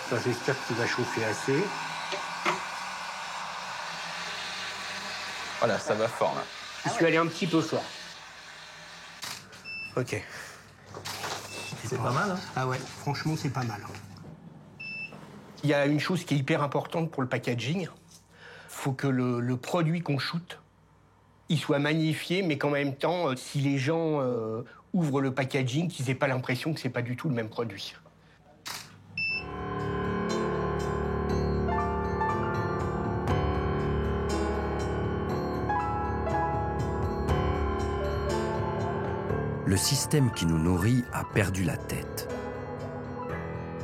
Ça, j'espère qu'il va chauffer assez. Voilà, ça va fort, là. Je suis allé un petit peu fort. OK. C'est pas mal, hein? Ah ouais, franchement, c'est pas mal. Il y a une chose qui est hyper importante pour le packaging. Faut que le produit qu'on shoote, il soit magnifié, mais qu'en même temps, si les gens ouvrent le packaging, qu'ils n'aient pas l'impression que c'est pas du tout le même produit. Le système qui nous nourrit a perdu la tête.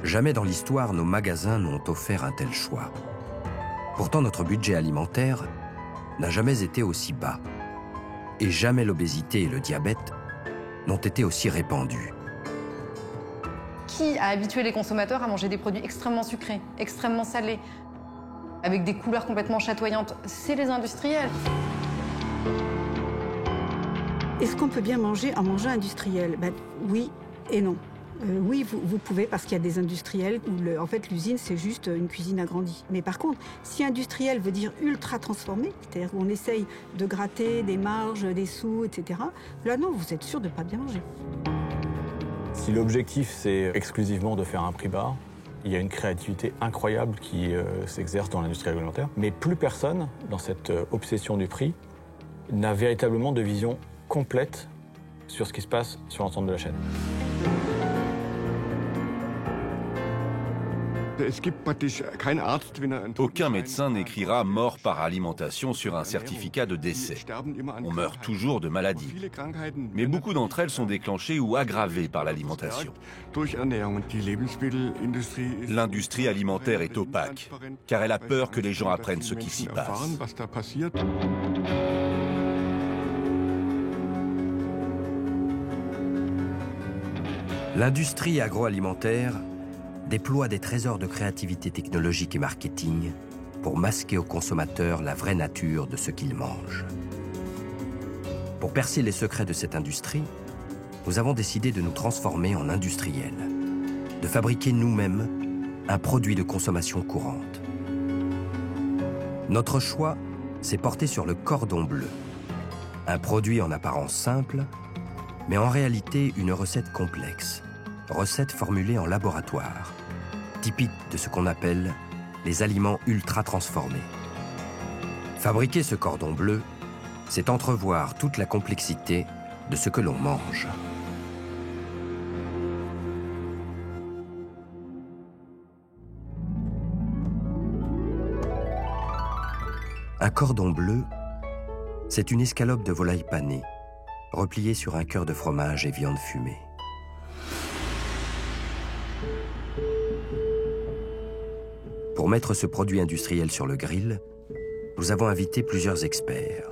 Jamais dans l'histoire, nos magasins n'ont offert un tel choix. Pourtant, notre budget alimentaire n'a jamais été aussi bas. Et jamais l'obésité et le diabète n'ont été aussi répandus. Qui a habitué les consommateurs à manger des produits extrêmement sucrés, extrêmement salés, avec des couleurs complètement chatoyantes? C'est les industriels. Est-ce qu'on peut bien manger en mangeant industriel? Oui et non. Oui, vous pouvez, parce qu'il y a des industriels où en fait l'usine c'est juste une cuisine agrandie. Mais par contre, si industriel veut dire ultra transformé, c'est-à-dire où on essaye de gratter des marges, des sous, etc., là non, vous êtes sûr de ne pas bien manger. Si l'objectif c'est exclusivement de faire un prix bas, il y a une créativité incroyable qui s'exerce dans l'industrie alimentaire. Mais plus personne, dans cette obsession du prix, n'a véritablement de vision complète sur ce qui se passe sur l'ensemble de la chaîne. Aucun médecin n'écrira mort par alimentation sur un certificat de décès. On meurt toujours de maladies. Mais beaucoup d'entre elles sont déclenchées ou aggravées par l'alimentation. L'industrie alimentaire est opaque, car elle a peur que les gens apprennent ce qui s'y passe. L'industrie agroalimentaire déploie des trésors de créativité technologique et marketing pour masquer aux consommateurs la vraie nature de ce qu'ils mangent. Pour percer les secrets de cette industrie, nous avons décidé de nous transformer en industriels, de fabriquer nous-mêmes un produit de consommation courante. Notre choix s'est porté sur le cordon bleu, un produit en apparence simple, mais en réalité une recette complexe, recette formulée en laboratoire, typique de ce qu'on appelle les aliments ultra transformés. Fabriquer ce cordon bleu, c'est entrevoir toute la complexité de ce que l'on mange. Un cordon bleu, c'est une escalope de volaille panée, repliée sur un cœur de fromage et viande fumée. Pour mettre ce produit industriel sur le grill, nous avons invité plusieurs experts.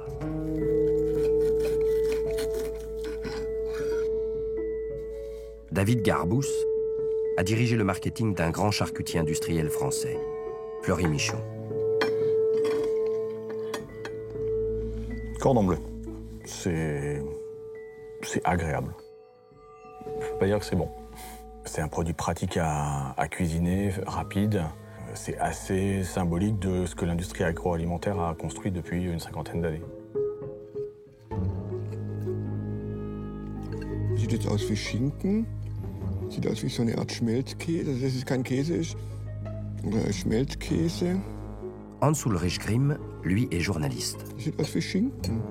David Garbous a dirigé le marketing d'un grand charcutier industriel français, Fleury Michon. Cordon bleu, c'est agréable. Je ne peux pas dire que c'est bon. C'est un produit pratique à cuisiner, rapide. C'est assez symbolique de ce que l'industrie agroalimentaire a construit depuis une cinquantaine d'années. Sieht jetzt aus wie Schinken. Sieht aus wie so eine Art Schmelzkäse. Also dass es kein Käse ist. Oder Schmelzkäse. Hans-Ulrich Grimm, lui, est journaliste. Sieht aus wie Schinken.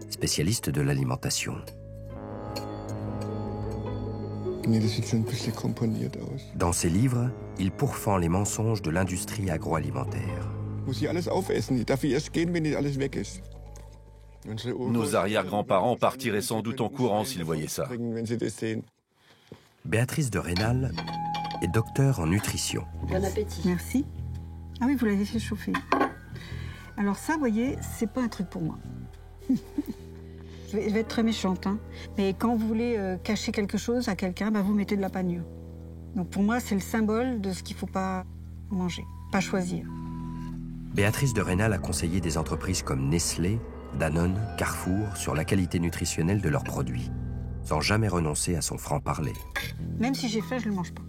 Spécialiste de l'alimentation. Nee, das sieht schon ein bisschen komponiert aus. Dans ses livres, il pourfend les mensonges de l'industrie agroalimentaire. Muss ich alles aufessen. Ich darf erst gehen, wenn nicht alles weg ist. Nos arrière-grands-parents partiraient sans doute en courant s'ils voyaient ça. Béatrice de Rênal est docteure en nutrition. Bon appétit. Merci. Ah oui, vous l'avez fait chauffer. Alors ça, vous voyez, c'est pas un truc pour moi. Je vais être très méchante, hein. Mais quand vous voulez cacher quelque chose à quelqu'un, vous mettez de la panure. Donc pour moi, c'est le symbole de ce qu'il ne faut pas manger, pas choisir. Béatrice de Rênal a conseillé des entreprises comme Nestlé, Danone, Carrefour sur la qualité nutritionnelle de leurs produits, sans jamais renoncer à son franc-parler. Même si j'ai faim, je ne le mange pas.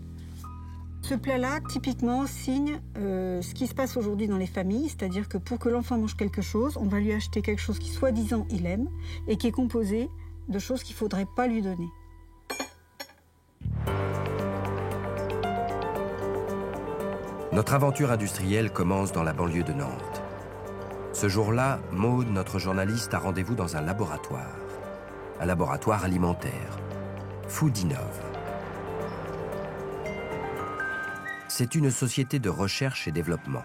Ce plat-là, typiquement, signe ce qui se passe aujourd'hui dans les familles, c'est-à-dire que pour que l'enfant mange quelque chose, on va lui acheter quelque chose qui, soi-disant, il aime, et qui est composé de choses qu'il ne faudrait pas lui donner. Notre aventure industrielle commence dans la banlieue de Nantes. Ce jour-là, Maude, notre journaliste, a rendez-vous dans un laboratoire alimentaire, Foodinov. C'est une société de recherche et développement.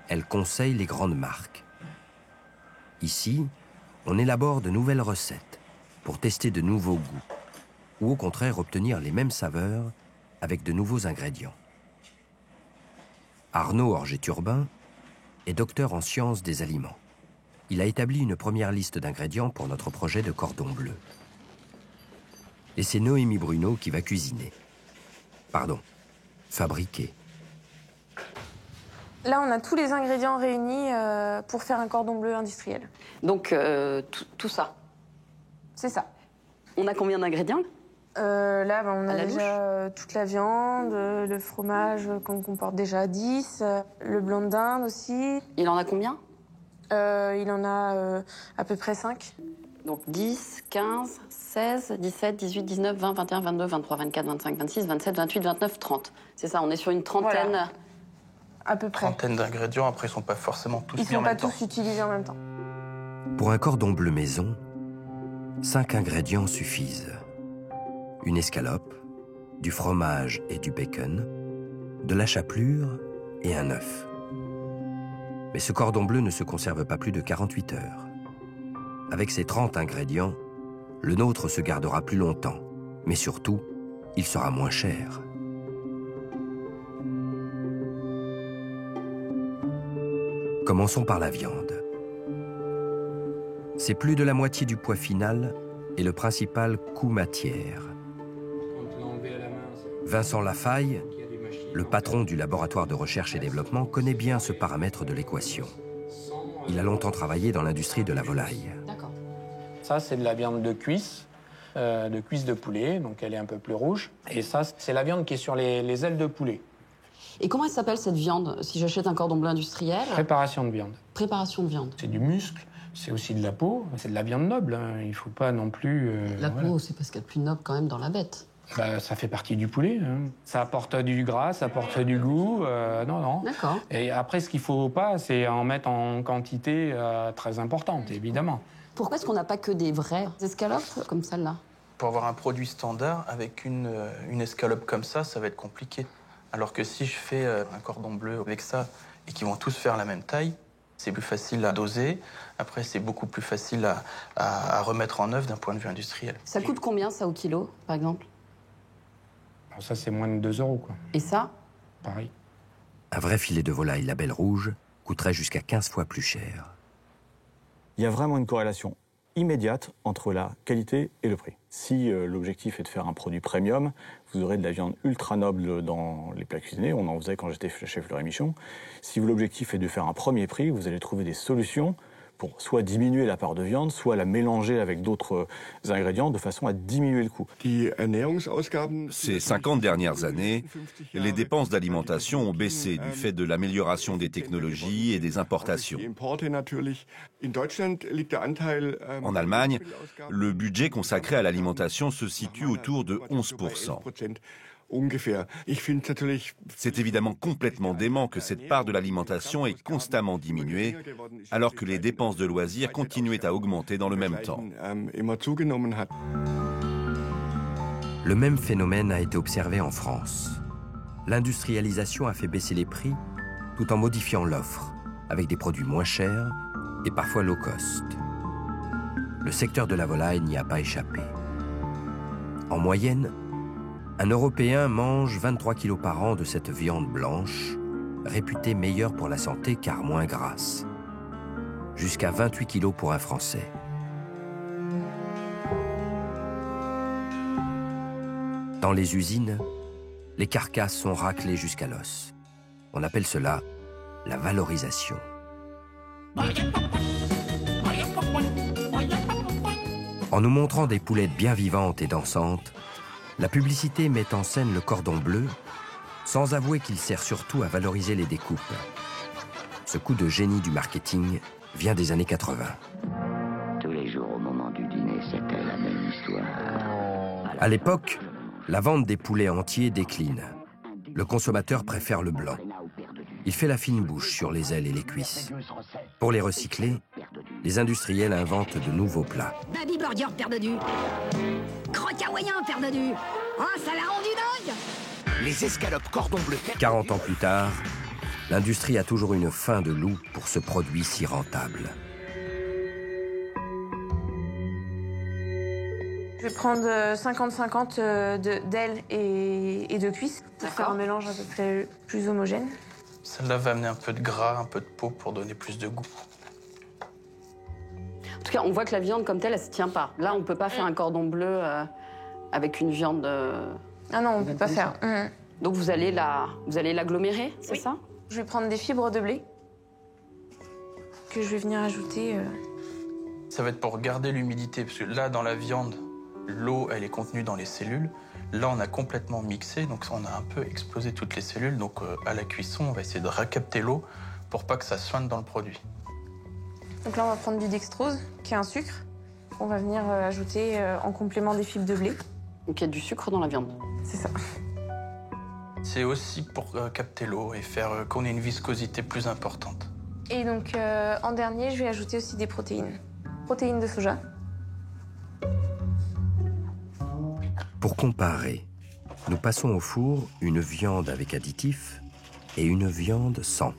Elle conseille les grandes marques. Ici, on élabore de nouvelles recettes pour tester de nouveaux goûts, ou au contraire obtenir les mêmes saveurs avec de nouveaux ingrédients. Arnaud Orgé-Turbin est docteur en sciences des aliments. Il a établi une première liste d'ingrédients pour notre projet de cordon bleu. Et c'est Noémie Bruno qui va cuisiner. Pardon, fabriquer. Là, on a tous les ingrédients réunis pour faire un cordon bleu industriel. Donc, tout ça. C'est ça. On a combien d'ingrédients? Là, on a déjà toute la viande, le fromage qu'on comporte déjà 10, le blanc de dinde aussi. Il en a combien? Il en a à peu près 5. Donc 10, 15, 16, 17, 18, 19, 20, 21, 22, 23, 24, 25, 26, 27, 28, 29, 30. C'est ça, on est sur une trentaine. Voilà. À peu près. Trentaine d'ingrédients, après ils sont pas forcément tous mis en même temps. Ils sont pas tous utilisés en même temps. Pour un cordon bleu maison, 5 ingrédients suffisent. Une escalope, du fromage et du bacon, de la chapelure et un œuf. Mais ce cordon bleu ne se conserve pas plus de 48 heures. Avec ces 30 ingrédients, le nôtre se gardera plus longtemps, mais surtout, il sera moins cher. Commençons par la viande. C'est plus de la moitié du poids final et le principal coût matière. Vincent Lafaille, le patron du laboratoire de recherche et développement, connaît bien ce paramètre de l'équation. Il a longtemps travaillé dans l'industrie de la volaille. D'accord. Ça, c'est de la viande de cuisse de poulet, donc elle est un peu plus rouge. Et ça, c'est la viande qui est sur les ailes de poulet. Et comment elle s'appelle cette viande, si j'achète un cordon bleu industriel? Préparation de viande. Préparation de viande. C'est du muscle, c'est aussi de la peau, c'est de la viande noble. Hein. Il ne faut pas non plus... La peau, c'est parce qu'il y a de plus noble quand même dans la bête. Bah, ça fait partie du poulet. Hein. Ça apporte du gras, ça apporte du goût. Non. D'accord. Et après, ce qu'il ne faut pas, c'est en mettre en quantité très importante, évidemment. Pourquoi est-ce qu'on n'a pas que des vraies escalopes comme celle-là? Pour avoir un produit standard, avec une escalope comme ça va être compliqué. Alors que si je fais un cordon bleu avec ça et qu'ils vont tous faire la même taille, c'est plus facile à doser. Après, c'est beaucoup plus facile à remettre en œuvre d'un point de vue industriel. Ça coûte combien, ça, au kilo, par exemple? Alors ça, c'est moins de 2 €, quoi. Et ça? Pareil. Un vrai filet de volaille label rouge coûterait jusqu'à 15 fois plus cher. Il y a vraiment une corrélation immédiate entre la qualité et le prix. Si l'objectif est de faire un produit premium, vous aurez de la viande ultra noble dans les plats cuisinés. On en faisait quand j'étais chef Fleury Michon. Si l'objectif est de faire un premier prix, vous allez trouver des solutions pour soit diminuer la part de viande, soit la mélanger avec d'autres ingrédients de façon à diminuer le coût. Ces 50 dernières années, les dépenses d'alimentation ont baissé du fait de l'amélioration des technologies et des importations. En Allemagne, le budget consacré à l'alimentation se situe autour de 11%. C'est évidemment complètement dément que cette part de l'alimentation ait constamment diminué, alors que les dépenses de loisirs continuaient à augmenter dans le même temps. Le même phénomène a été observé en France. L'industrialisation a fait baisser les prix tout en modifiant l'offre, avec des produits moins chers et parfois low cost. Le secteur de la volaille n'y a pas échappé. En moyenne, un Européen mange 23 kilos par an de cette viande blanche, réputée meilleure pour la santé car moins grasse. Jusqu'à 28 kilos pour un Français. Dans les usines, les carcasses sont raclées jusqu'à l'os. On appelle cela la valorisation. En nous montrant des poulettes bien vivantes et dansantes, la publicité met en scène le cordon bleu, sans avouer qu'il sert surtout à valoriser les découpes. Ce coup de génie du marketing vient des années 80. Tous les jours au moment du dîner, c'était la même histoire. À l'époque, la vente des poulets entiers décline. Le consommateur préfère le blanc. Il fait la fine bouche sur les ailes et les cuisses. Pour les recycler, les industriels inventent de nouveaux plats. Baby burger, père de du. Croque hawaïen, père de du. Oh, ça l'a rendu dingue. Les escalopes cordon bleu. 40 ans plus tard, l'industrie a toujours une faim de loup pour ce produit si rentable. Je vais prendre 50-50 d'ailes et de cuisses pour faire un mélange un peu plus homogène. Celle-là va amener un peu de gras, un peu de peau pour donner plus de goût. En tout cas, on voit que la viande comme telle, elle se tient pas. Là, on peut pas faire un cordon bleu avec une viande... Ah non, on peut pas faire. Donc vous allez l'agglomérer, c'est ça? Je vais prendre des fibres de blé que je vais venir ajouter. Ça va être pour garder l'humidité, parce que là, dans la viande, l'eau, elle est contenue dans les cellules. Là, on a complètement mixé, donc on a un peu explosé toutes les cellules. Donc à la cuisson, on va essayer de recapter l'eau pour pas que ça soigne dans le produit. Donc là, on va prendre du dextrose, qui est un sucre. On va venir ajouter en complément des fibres de blé. Donc il y a du sucre dans la viande. C'est ça. C'est aussi pour capter l'eau et faire qu'on ait une viscosité plus importante. Et donc, en dernier, je vais ajouter aussi des protéines. Protéines de soja. Pour comparer, nous passons au four une viande avec additifs et une viande sans.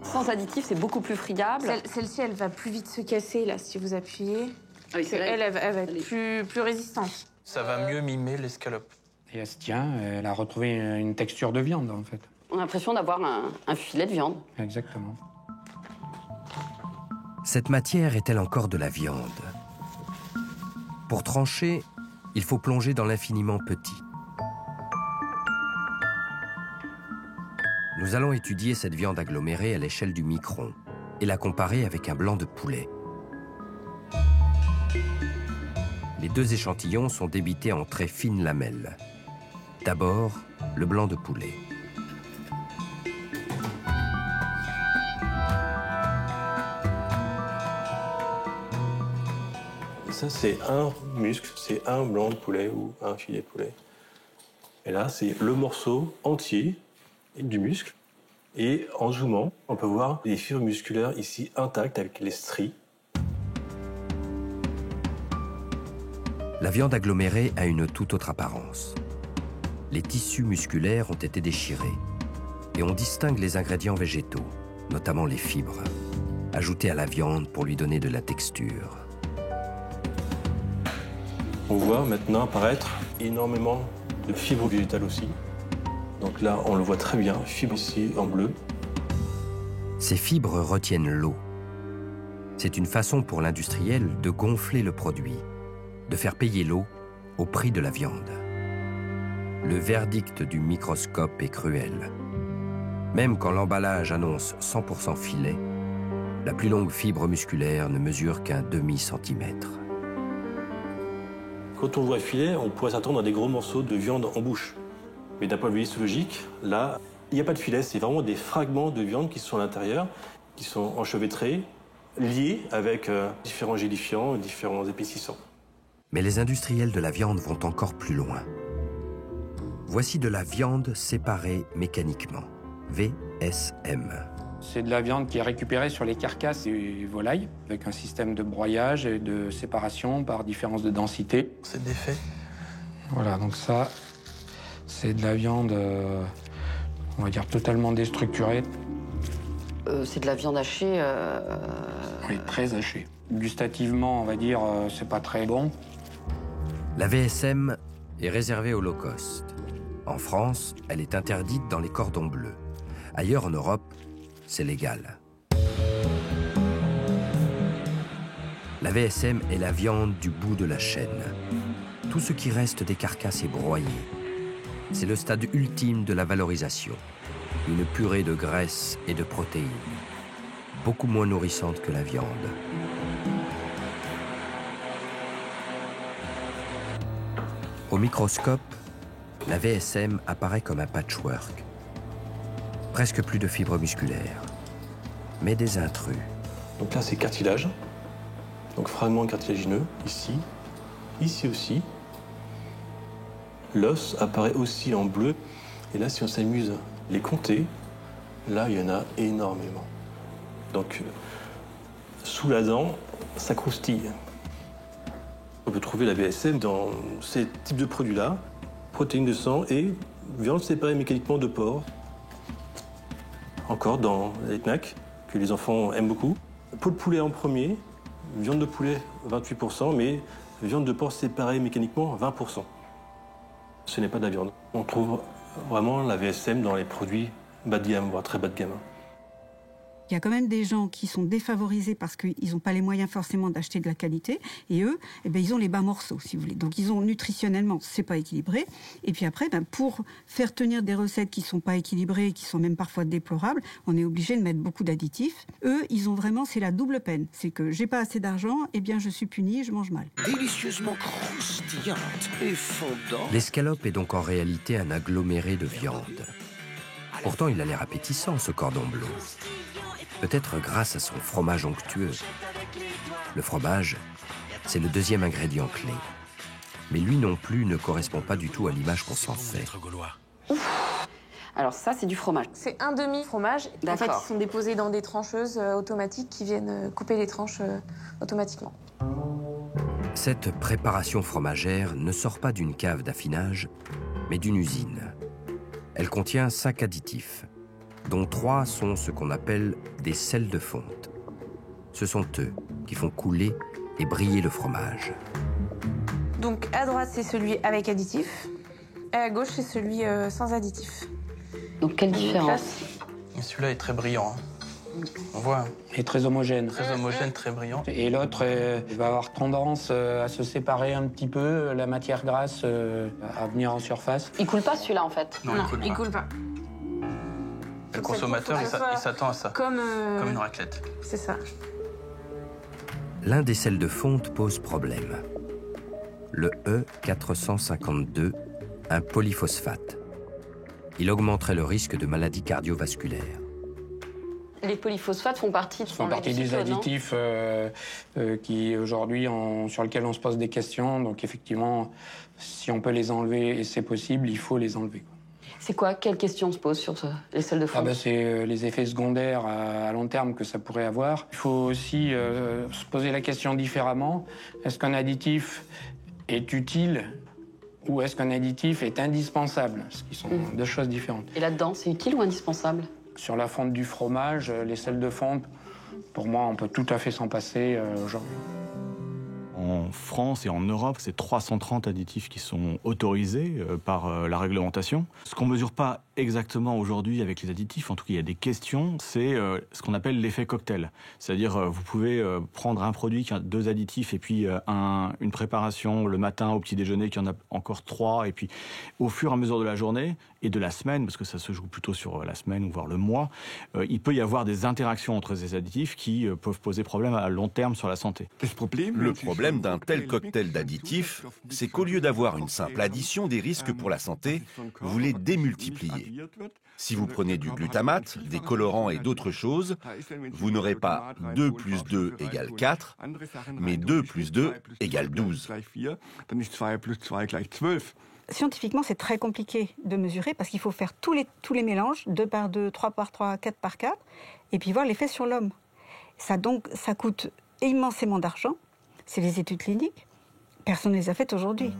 Sans additifs, c'est beaucoup plus friable. Celle-ci, elle va plus vite se casser, là, si vous appuyez. Ah oui, elle va être plus résistante. Ça va mieux mimer l'escalope. Et elle se tient, elle a retrouvé une texture de viande, en fait. On a l'impression d'avoir un filet de viande. Exactement. Cette matière est-elle encore de la viande? Pour trancher, il faut plonger dans l'infiniment petit. Nous allons étudier cette viande agglomérée à l'échelle du micron et la comparer avec un blanc de poulet. Les deux échantillons sont débités en très fines lamelles. D'abord, le blanc de poulet. Ça, c'est un muscle, c'est un blanc de poulet ou un filet de poulet. Et là, c'est le morceau entier du muscle. Et en zoomant, on peut voir les fibres musculaires ici intactes avec les stries. La viande agglomérée a une toute autre apparence. Les tissus musculaires ont été déchirés et on distingue les ingrédients végétaux, notamment les fibres, ajoutées à la viande pour lui donner de la texture. On voit maintenant apparaître énormément de fibres végétales aussi. Donc là, on le voit très bien, fibres ici en bleu. Ces fibres retiennent l'eau. C'est une façon pour l'industriel de gonfler le produit, de faire payer l'eau au prix de la viande. Le verdict du microscope est cruel. Même quand l'emballage annonce 100% filet, la plus longue fibre musculaire ne mesure qu'un demi-centimètre. Quand on voit filet, on pourrait s'attendre à des gros morceaux de viande en bouche. Mais d'un point de vue histologique, là, il n'y a pas de filet, c'est vraiment des fragments de viande qui sont à l'intérieur, qui sont enchevêtrés, liés avec différents gélifiants, différents épaississants. Mais les industriels de la viande vont encore plus loin. Voici de la viande séparée mécaniquement, VSM. C'est de la viande qui est récupérée sur les carcasses des volailles, avec un système de broyage et de séparation par différence de densité. C'est défait. Voilà, donc ça, c'est de la viande, on va dire, totalement déstructurée. C'est de la viande hachée. Oui, très hachée. Gustativement, on va dire, c'est pas très bon. La VSM est réservée au low cost. En France, elle est interdite dans les cordons bleus. Ailleurs en Europe, c'est légal. La VSM est la viande du bout de la chaîne. Tout ce qui reste des carcasses est broyé. C'est le stade ultime de la valorisation. Une purée de graisse et de protéines, beaucoup moins nourrissante que la viande. Au microscope, La VSM apparaît comme un patchwork. Presque plus de fibres musculaires, mais des intrus. Donc là, c'est cartilage. Donc fragment cartilagineux, ici. Ici aussi. L'os apparaît aussi en bleu. Et là, si on s'amuse à les compter, là, il y en a énormément. Donc, sous la dent, ça croustille. On peut trouver la VSM dans ces types de produits-là. Protéines de sang et viande séparée mécaniquement de porc. Encore dans les snacks, que les enfants aiment beaucoup. Peau de poulet en premier, viande de poulet 28%, mais viande de porc séparée mécaniquement 20%. Ce n'est pas de la viande. On trouve vraiment la VSM dans les produits bas de gamme, voire très bas de gamme. Il y a quand même des gens qui sont défavorisés parce qu'ils n'ont pas les moyens forcément d'acheter de la qualité. Et eux, eh bien, ils ont les bas morceaux, si vous voulez. Donc, ils ont nutritionnellement, c'est pas équilibré. Et puis après, ben, pour faire tenir des recettes qui sont pas équilibrées, qui sont même parfois déplorables, on est obligé de mettre beaucoup d'additifs. Eux, ils ont vraiment, c'est la double peine. C'est que j'ai pas assez d'argent, eh bien, je suis puni, je mange mal. Délicieusement croustillante et fondante. L'escalope est donc en réalité un aggloméré de viande. Pourtant, il a l'air appétissant, ce cordon bleu. Peut-être grâce à son fromage onctueux. Le fromage, c'est le deuxième ingrédient clé. Mais lui non plus ne correspond pas du tout à l'image qu'on s'en fait. Alors ça, c'est du fromage. C'est un demi-fromage. En fait, D'accord. ils sont déposés dans des trancheuses automatiques qui viennent couper les tranches automatiquement. Cette préparation fromagère ne sort pas d'une cave d'affinage, mais d'une usine. Elle contient 5 additifs, dont 3 sont ce qu'on appelle des sels de fonte. Ce sont eux qui font couler et briller le fromage. Donc à droite, c'est celui avec additif. Et à gauche, c'est celui sans additif. Donc quelle différence? Celui-là est très brillant. On voit. Et très homogène. Très homogène, très brillant. Et l'autre va avoir tendance à se séparer un petit peu, la matière grasse à venir en surface. Il coule pas celui-là en fait? Non, il coule pas. Le consommateur, il s'attend à ça. Comme une raclette. C'est ça. L'un des sels de fonte pose problème. Le E452, un polyphosphate. Il augmenterait le risque de maladies cardiovasculaires. Les polyphosphates font partie des additifs qui aujourd'hui sur lesquels on se pose des questions. Donc effectivement, si on peut les enlever et c'est possible, il faut les enlever. C'est quoi? Quelles questions se posent sur les sels de fonte? C'est les effets secondaires à long terme que ça pourrait avoir. Il faut aussi se poser la question différemment. Est-ce qu'un additif est utile ou est-ce qu'un additif est indispensable? Ce qui sont deux choses différentes. Et là-dedans, c'est utile ou indispensable? Sur la fonte du fromage, les sels de fonte, pour moi, on peut tout à fait s'en passer aujourd'hui. En France et en Europe, c'est 330 additifs qui sont autorisés par la réglementation. Ce qu'on ne mesure pas exactement aujourd'hui avec les additifs, en tout cas il y a des questions, c'est ce qu'on appelle l'effet cocktail. C'est-à-dire vous pouvez prendre un produit qui a 2 additifs et puis une préparation le matin au petit déjeuner qui en a encore 3 et puis au fur et à mesure de la journée et de la semaine, parce que ça se joue plutôt sur la semaine ou voire le mois, il peut y avoir des interactions entre ces additifs qui peuvent poser problème à long terme sur la santé. Le problème d'un tel cocktail d'additifs, c'est qu'au lieu d'avoir une simple addition des risques pour la santé, vous les démultipliez. Si vous prenez du glutamate, des colorants et d'autres choses, vous n'aurez pas 2 plus 2 égale 4, mais 2 plus 2 égale 12. Scientifiquement, c'est très compliqué de mesurer parce qu'il faut faire tous les mélanges, 2 par 2, 3 par 3, 4 par 4, et puis voir l'effet sur l'homme. Ça coûte immensément d'argent. C'est les études cliniques. Personne ne les a faites aujourd'hui.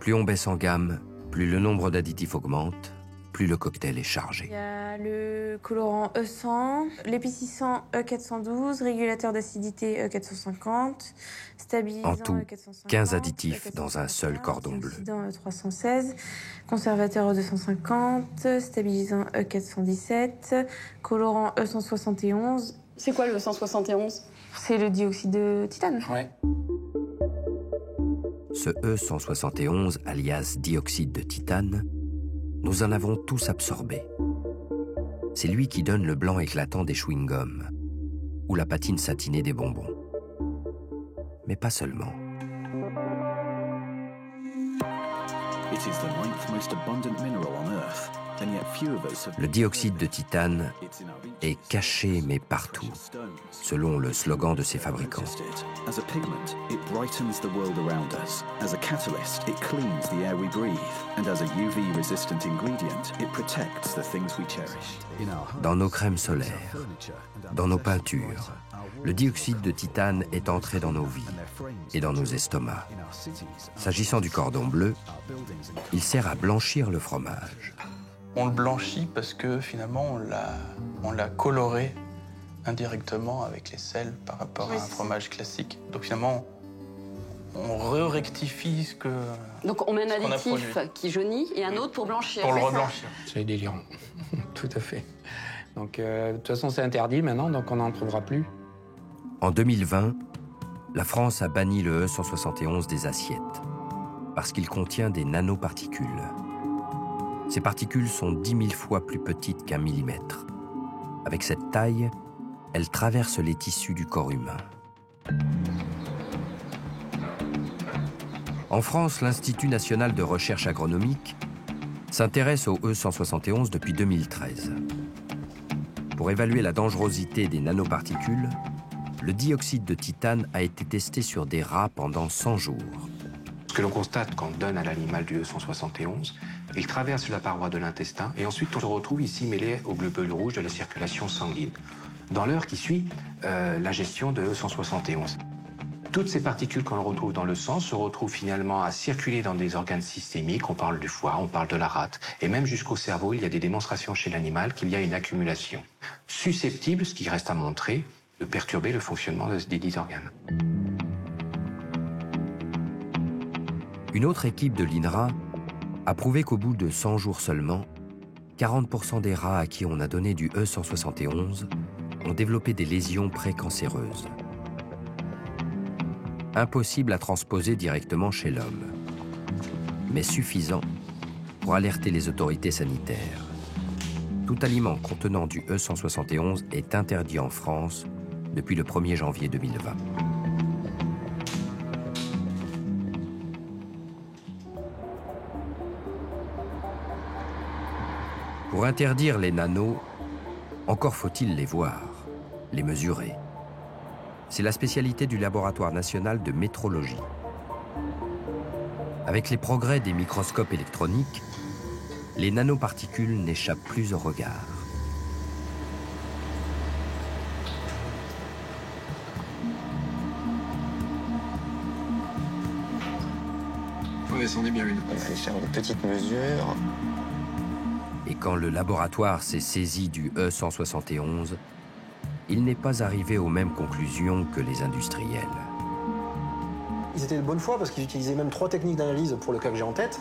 Plus on baisse en gamme, plus le nombre d'additifs augmente, plus le cocktail est chargé. Il y a le colorant E100, l'épicissant E412, régulateur d'acidité E450, stabilisant En tout, E450, 15 additifs dans un seul cordon bleu. antioxydant E316, conservateur E250, stabilisant E417, colorant E171. C'est quoi le E171? C'est le dioxyde de titane. Ouais. Ce E171, alias dioxyde de titane, nous en avons tous absorbé. C'est lui qui donne le blanc éclatant des chewing-gums ou la patine satinée des bonbons. Mais pas seulement. Le dioxyde de titane est caché mais partout, selon le slogan de ses fabricants. As a pigment, it brightens the world around us. As a catalyst, it cleans the air we breathe. And as a UV-resistant ingredient, it protects the things we cherish. Dans nos crèmes solaires, dans nos peintures, le dioxyde de titane est entré dans nos vies et dans nos estomacs. S'agissant du cordon bleu, il sert à blanchir le fromage. On le blanchit parce que finalement on l'a coloré indirectement avec les sels par rapport à un fromage classique. Donc finalement on rectifie ce que. Donc on met un additif qui jaunit et un autre pour blanchir. Pour le reblanchir. C'est délirant, tout à fait. Donc de toute façon c'est interdit maintenant, donc on n'en trouvera plus. En 2020, la France a banni le E171 des assiettes parce qu'il contient des nanoparticules. Ces particules sont 10 000 fois plus petites qu'un millimètre. Avec cette taille, elles traversent les tissus du corps humain. En France, l'Institut national de recherche agronomique s'intéresse au E171 depuis 2013. Pour évaluer la dangerosité des nanoparticules, le dioxyde de titane a été testé sur des rats pendant 100 jours. Ce que l'on constate quand on donne à l'animal du E171, il traverse la paroi de l'intestin et ensuite on se retrouve ici mêlé aux globules rouges de la circulation sanguine. Dans l'heure qui suit l'ingestion de E171. Toutes ces particules qu'on retrouve dans le sang se retrouvent finalement à circuler dans des organes systémiques. On parle du foie, on parle de la rate. Et même jusqu'au cerveau, il y a des démonstrations chez l'animal qu'il y a une accumulation susceptible, ce qui reste à montrer, de perturber le fonctionnement des dits organes. Une autre équipe de l'INRA a prouvé qu'au bout de 100 jours seulement, 40% des rats à qui on a donné du E171 ont développé des lésions précancéreuses. Impossible à transposer directement chez l'homme, mais suffisant pour alerter les autorités sanitaires. Tout aliment contenant du E171 est interdit en France depuis le 1er janvier 2020. Pour interdire les nanos, encore faut-il les voir, les mesurer. C'est la spécialité du Laboratoire national de métrologie. Avec les progrès des microscopes électroniques, les nanoparticules n'échappent plus au regard. Ouais, c'en est bien une. On va aller faire une petite mesure. Et quand le laboratoire s'est saisi du E171, il n'est pas arrivé aux mêmes conclusions que les industriels. Ils étaient de bonne foi parce qu'ils utilisaient même 3 techniques d'analyse pour le cas que j'ai en tête.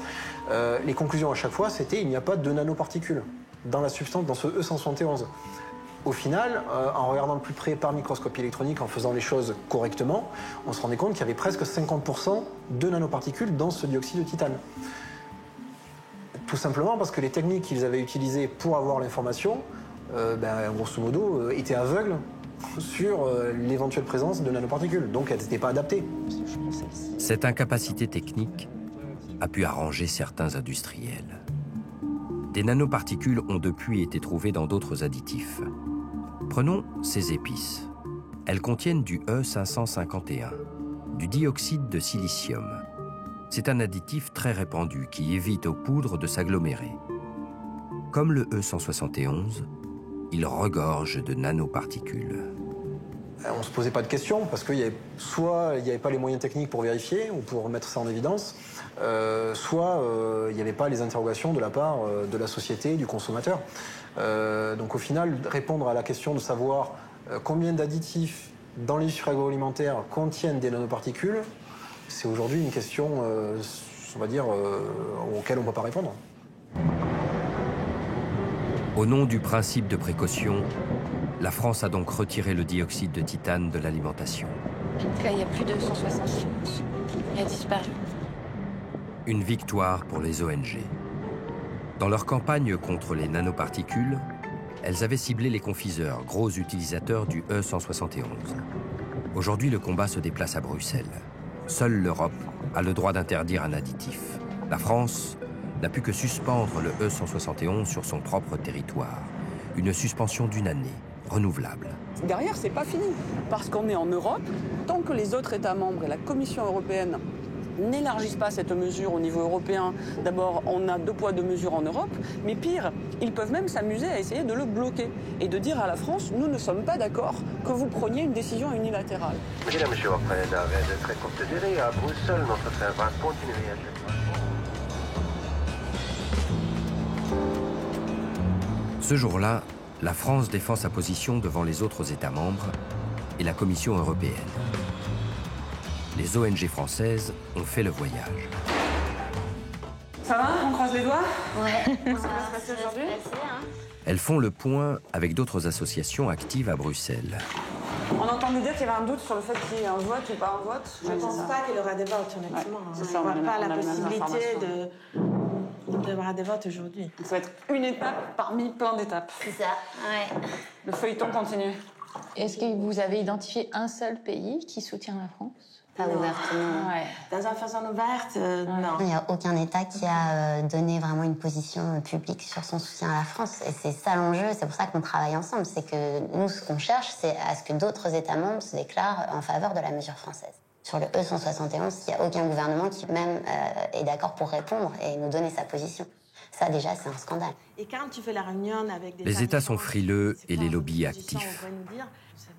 Les conclusions à chaque fois, c'était il n'y a pas de nanoparticules dans la substance, dans ce E171. Au final, en regardant de plus près par microscopie électronique, en faisant les choses correctement, on se rendait compte qu'il y avait presque 50% de nanoparticules dans ce dioxyde de titane. Tout simplement parce que les techniques qu'ils avaient utilisées pour avoir l'information, grosso modo, étaient aveugles sur l'éventuelle présence de nanoparticules. Donc elles n'étaient pas adaptées. Cette incapacité technique a pu arranger certains industriels. Des nanoparticules ont depuis été trouvées dans d'autres additifs. Prenons ces épices. Elles contiennent du E551, du dioxyde de silicium. C'est un additif très répandu qui évite aux poudres de s'agglomérer. Comme le E171, il regorge de nanoparticules. On ne se posait pas de questions parce qu'il y avait soit il n'y avait pas les moyens techniques pour vérifier ou pour mettre ça en évidence, soit il n'y avait pas les interrogations de la part de la société, du consommateur. Donc au final, répondre à la question de savoir combien d'additifs dans l'industrie agroalimentaire contiennent des nanoparticules, c'est aujourd'hui une question, on va dire, auquel on ne peut pas répondre. Au nom du principe de précaution, la France a donc retiré le dioxyde de titane de l'alimentation. Là, il n'y a plus de 171. Il a disparu. Une victoire pour les ONG. Dans leur campagne contre les nanoparticules, elles avaient ciblé les confiseurs, gros utilisateurs du E171. Aujourd'hui, le combat se déplace à Bruxelles. Seule l'Europe a le droit d'interdire un additif. La France n'a pu que suspendre le E171 sur son propre territoire. Une suspension d'1 année, renouvelable. Derrière, c'est pas fini, parce qu'on est en Europe. Tant que les autres États membres et la Commission européenne n'élargissent pas cette mesure au niveau européen, d'abord, on a 2 poids 2 mesures en Europe, mais pire, ils peuvent même s'amuser à essayer de le bloquer et de dire à la France, nous ne sommes pas d'accord que vous preniez une décision unilatérale. Mesdames et messieurs, après de très courte durée, à Bruxelles, notre train va continuer à Ce jour-là, la France défend sa position devant les autres États membres et la Commission européenne. Les ONG françaises ont fait le voyage. Ça va? On croise les doigts? Ouais. Comment ça va se passer aujourd'hui? Elles font le point avec d'autres associations actives à Bruxelles. On a entendu dire qu'il y avait un doute sur le fait qu'il y ait un vote ou pas un vote. Je ne pense pas qu'il y aura des votes, honnêtement. C'est ça, on ne voit pas la on a possibilité d'avoir des votes aujourd'hui. Ça va être une étape parmi plein d'étapes. C'est ça, ouais. Le feuilleton continue. Est-ce que vous avez identifié un seul pays qui soutient la France? Pas ouvertement. Ouais. Dans une façon ouverte, non. Il n'y a aucun État qui a donné vraiment une position publique sur son soutien à la France. Et c'est ça l'enjeu, c'est pour ça qu'on travaille ensemble. C'est que nous, ce qu'on cherche, c'est à ce que d'autres États membres se déclarent en faveur de la mesure française. Sur le E171, il n'y a aucun gouvernement qui même est d'accord pour répondre et nous donner sa position. Ça, déjà, c'est un scandale. Et quand tu fais la réunion avec des Les États sont frileux et les lobbies actifs.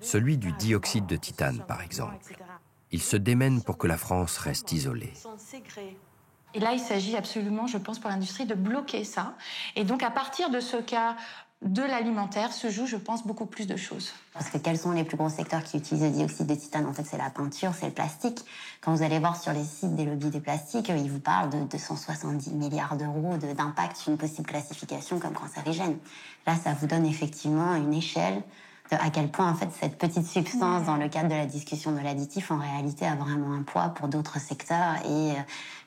Celui du dioxyde de titane, par exemple. Ils se démènent pour que la France reste isolée. Et là, il s'agit absolument, je pense, pour l'industrie, de bloquer ça. Et donc, à partir de ce cas de l'alimentaire, se joue, je pense, beaucoup plus de choses. Parce que quels sont les plus gros secteurs qui utilisent le dioxyde de titane? En fait, c'est la peinture, c'est le plastique. Quand vous allez voir sur les sites des lobbies des plastiques, ils vous parlent de 270 milliards d'euros d'impact sur une possible classification comme cancérigène. Là, ça vous donne effectivement une échelle de à quel point, en fait, cette petite substance, dans le cadre de la discussion de l'additif, en réalité, a vraiment un poids pour d'autres secteurs et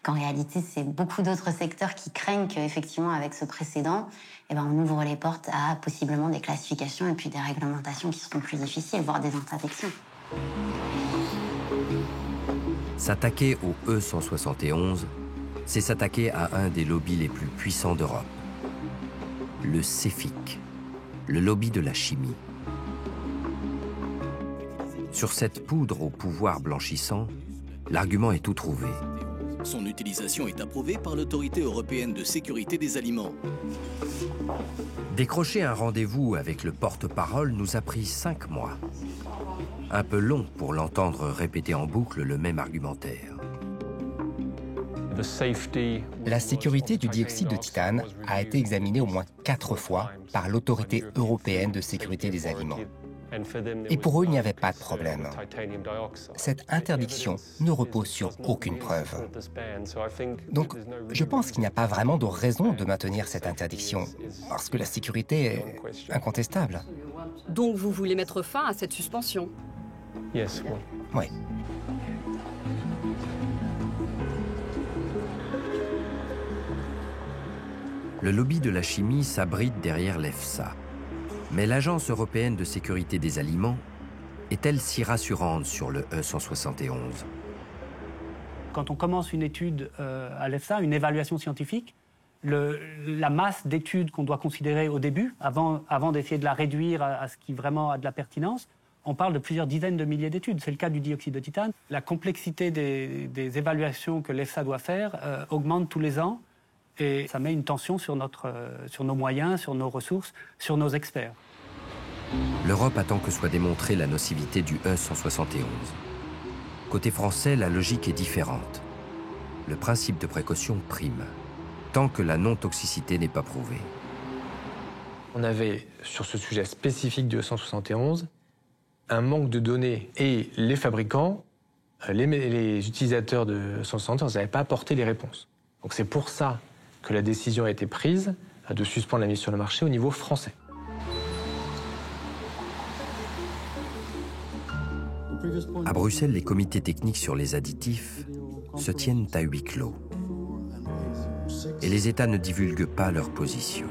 qu'en réalité, c'est beaucoup d'autres secteurs qui craignent qu'effectivement, avec ce précédent, eh ben, on ouvre les portes à possiblement des classifications et puis des réglementations qui seront plus difficiles, voire des interdictions. S'attaquer au E171, c'est s'attaquer à un des lobbies les plus puissants d'Europe, le CEFIC, le lobby de la chimie. Sur cette poudre au pouvoir blanchissant, l'argument est tout trouvé. Son utilisation est approuvée par l'Autorité européenne de sécurité des aliments. Décrocher un rendez-vous avec le porte-parole nous a pris 5 mois. Un peu long pour l'entendre répéter en boucle le même argumentaire. La sécurité du dioxyde de titane a été examinée au moins 4 fois par l'Autorité européenne de sécurité des aliments. Et pour eux, il n'y avait pas de problème. Cette interdiction ne repose sur aucune preuve. Donc, je pense qu'il n'y a pas vraiment de raison de maintenir cette interdiction, parce que la sécurité est incontestable. Donc vous voulez mettre fin à cette suspension? Oui. Le lobby de la chimie s'abrite derrière l'EFSA. Mais l'Agence européenne de sécurité des aliments est-elle si rassurante sur le E171? Quand on commence une étude à l'EFSA, une évaluation scientifique, la masse d'études qu'on doit considérer au début, avant d'essayer de la réduire à ce qui vraiment a de la pertinence, on parle de plusieurs dizaines de milliers d'études. C'est le cas du dioxyde de titane. La complexité des évaluations que l'EFSA doit faire augmente tous les ans. Et ça met une tension sur nos moyens, sur nos ressources, sur nos experts. L'Europe attend que soit démontrée la nocivité du E171. Côté français, la logique est différente. Le principe de précaution prime, tant que la non-toxicité n'est pas prouvée. On avait, sur ce sujet spécifique du E171, un manque de données et les fabricants, les utilisateurs de E171 n'avaient pas apporté les réponses. Donc c'est pour ça que la décision a été prise de suspendre la mise sur le marché au niveau français. À Bruxelles, les comités techniques sur les additifs se tiennent à huis clos. Et les États ne divulguent pas leur position.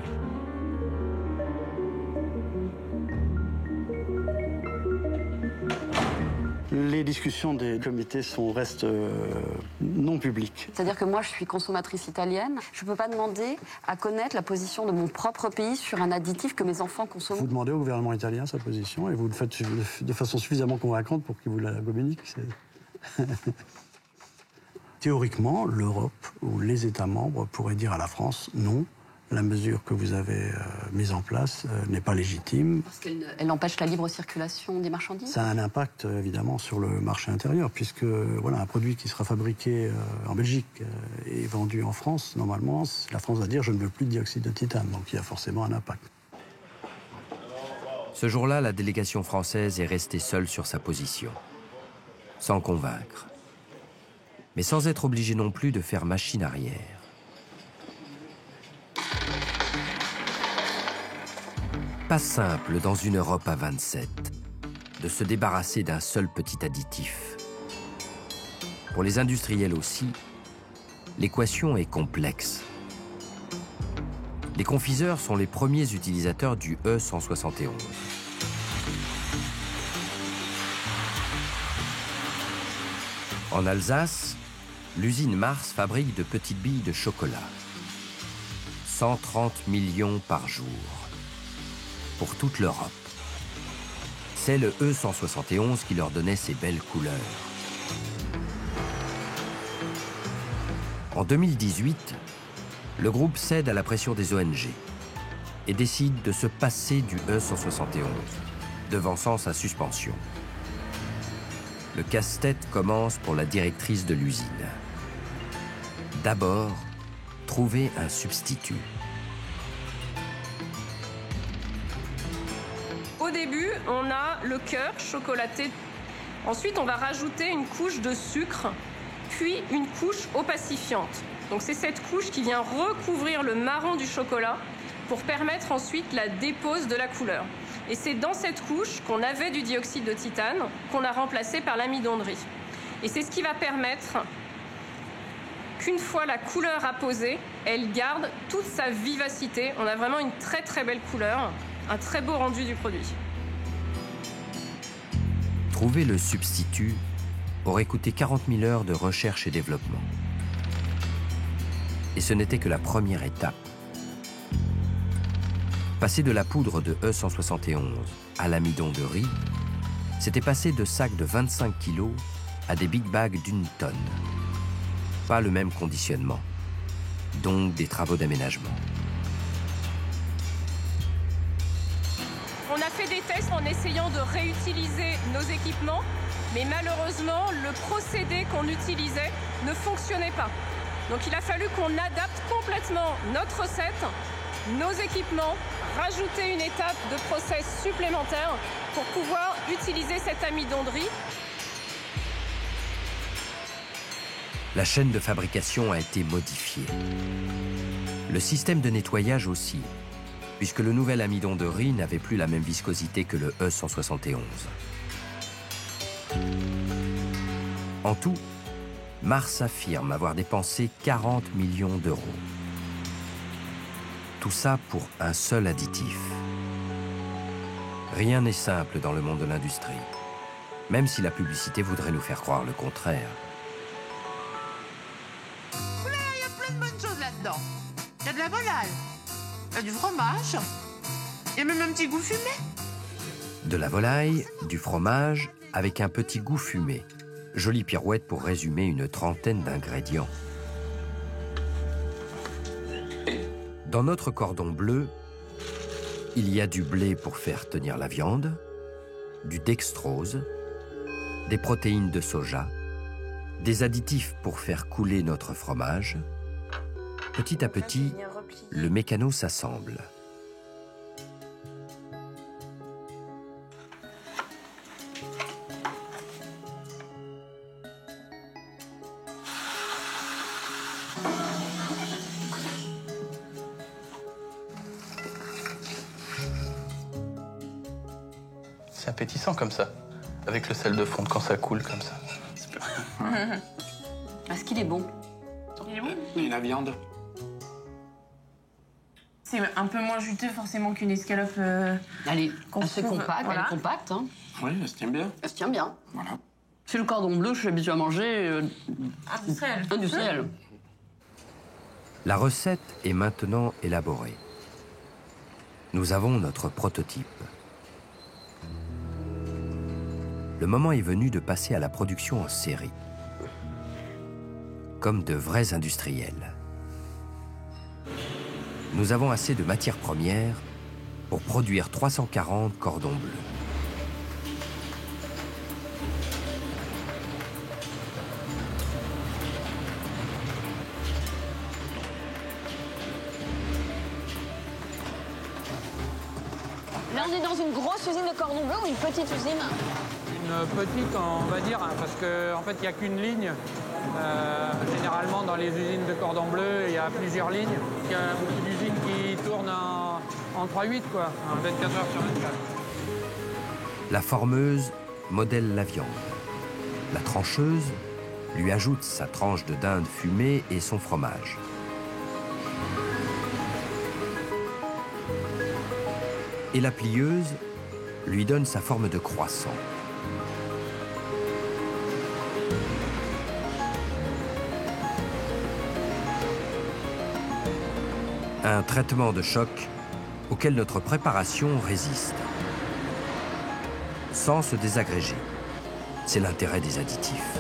Les discussions des comités restent non publiques. C'est-à-dire que moi, je suis consommatrice italienne. Je ne peux pas demander à connaître la position de mon propre pays sur un additif que mes enfants consomment. Vous demandez au gouvernement italien sa position et vous le faites de façon suffisamment convaincante pour qu'il vous la communique. Théoriquement, l'Europe ou les États membres pourraient dire à la France non. La mesure que vous avez mise en place n'est pas légitime. Parce qu'elle empêche la libre circulation des marchandises. Ça a un impact évidemment sur le marché intérieur, puisque voilà, un produit qui sera fabriqué en Belgique et vendu en France, normalement, la France va dire je ne veux plus de dioxyde de titane, donc il y a forcément un impact. Ce jour-là, la délégation française est restée seule sur sa position, sans convaincre, mais sans être obligée non plus de faire machine arrière. Pas simple dans une Europe à 27 de se débarrasser d'un seul petit additif. Pour les industriels aussi, l'équation est complexe. Les confiseurs sont les premiers utilisateurs du E171. En Alsace, l'usine Mars fabrique de petites billes de chocolat. 130 millions par jour. Pour toute l'Europe. C'est le E171 qui leur donnait ces belles couleurs. En 2018, le groupe cède à la pression des ONG et décide de se passer du E171, devançant sa suspension. Le casse-tête commence pour la directrice de l'usine. D'abord, trouver un substitut. Au début, on a le cœur chocolaté. Ensuite, on va rajouter une couche de sucre, puis une couche opacifiante. Donc c'est cette couche qui vient recouvrir le marron du chocolat pour permettre ensuite la dépose de la couleur. Et c'est dans cette couche qu'on avait du dioxyde de titane qu'on a remplacé par l'amidon de riz. Et c'est ce qui va permettre qu'une fois la couleur apposée, elle garde toute sa vivacité. On a vraiment une très très belle couleur. Un très beau rendu du produit. Trouver le substitut aurait coûté 40 000 heures de recherche et développement. Et ce n'était que la première étape. Passer de la poudre de E171 à l'amidon de riz, c'était passer de sacs de 25 kilos à des big bags d'1 tonne. Pas le même conditionnement, donc des travaux d'aménagement. On a fait des tests en essayant de réutiliser nos équipements, mais malheureusement, le procédé qu'on utilisait ne fonctionnait pas. Donc il a fallu qu'on adapte complètement notre recette, nos équipements, rajouter une étape de process supplémentaire pour pouvoir utiliser cet amidon de riz. La chaîne de fabrication a été modifiée. Le système de nettoyage aussi, puisque le nouvel amidon de riz n'avait plus la même viscosité que le E171. En tout, Mars affirme avoir dépensé 40 millions d'euros. Tout ça pour un seul additif. Rien n'est simple dans le monde de l'industrie, même si la publicité voudrait nous faire croire le contraire. Il y a plein de bonnes choses là-dedans. Il y a de la volaille. Il y a du fromage. Il y a même un petit goût fumé. De la volaille, du fromage, avec un petit goût fumé. Jolie pirouette pour résumer une trentaine d'ingrédients. Dans notre cordon bleu, il y a du blé pour faire tenir la viande, du dextrose, des protéines de soja, des additifs pour faire couler notre fromage. Petit à petit, le mécano s'assemble. C'est appétissant comme ça, avec le sel de fonte quand ça coule comme ça. Est-ce qu'il est bon? Il est bon? Et la viande? C'est un peu moins juteux forcément qu'une escalope. Elle est assez compacte, voilà. elle est compacte. Hein. Oui, elle se tient bien. Elle se tient bien. Voilà. C'est le cordon bleu que je suis habitué à manger. Industriel. La recette est maintenant élaborée. Nous avons notre prototype. Le moment est venu de passer à la production en série, comme de vrais industriels. Nous avons assez de matières premières pour produire 340 cordons bleus. Là, on est dans une grosse usine de cordon bleu ou une petite usine? Une petite, on va dire, parce qu'en fait, il n'y a qu'une ligne. Généralement, dans les usines de cordon bleu, il y a plusieurs lignes. Il y a beaucoup d'usines qui tournent en 3/8, quoi, en 24 heures sur 24. La formeuse modèle la viande. La trancheuse lui ajoute sa tranche de dinde fumée et son fromage. Et la plieuse lui donne sa forme de croissant. Un traitement de choc auquel notre préparation résiste, sans se désagréger. C'est l'intérêt des additifs.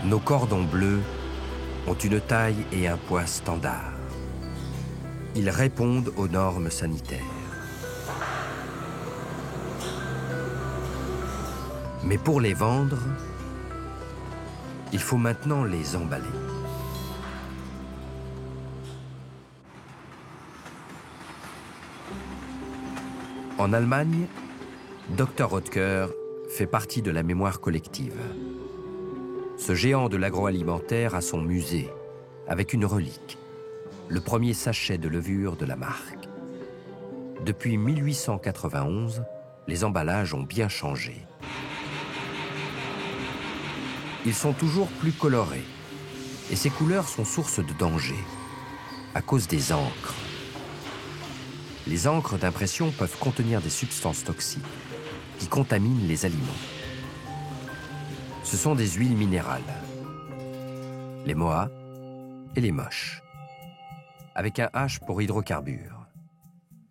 Nos cordons bleus ont une taille et un poids standard. Ils répondent aux normes sanitaires. Mais pour les vendre, il faut maintenant les emballer. En Allemagne, Dr Oetker fait partie de la mémoire collective. Ce géant de l'agroalimentaire a son musée, avec une relique, le premier sachet de levure de la marque. Depuis 1891, les emballages ont bien changé. Ils sont toujours plus colorés, et ces couleurs sont source de danger, à cause des encres. Les encres d'impression peuvent contenir des substances toxiques qui contaminent les aliments. Ce sont des huiles minérales, les MOA et les MOSH, avec un H pour hydrocarbures.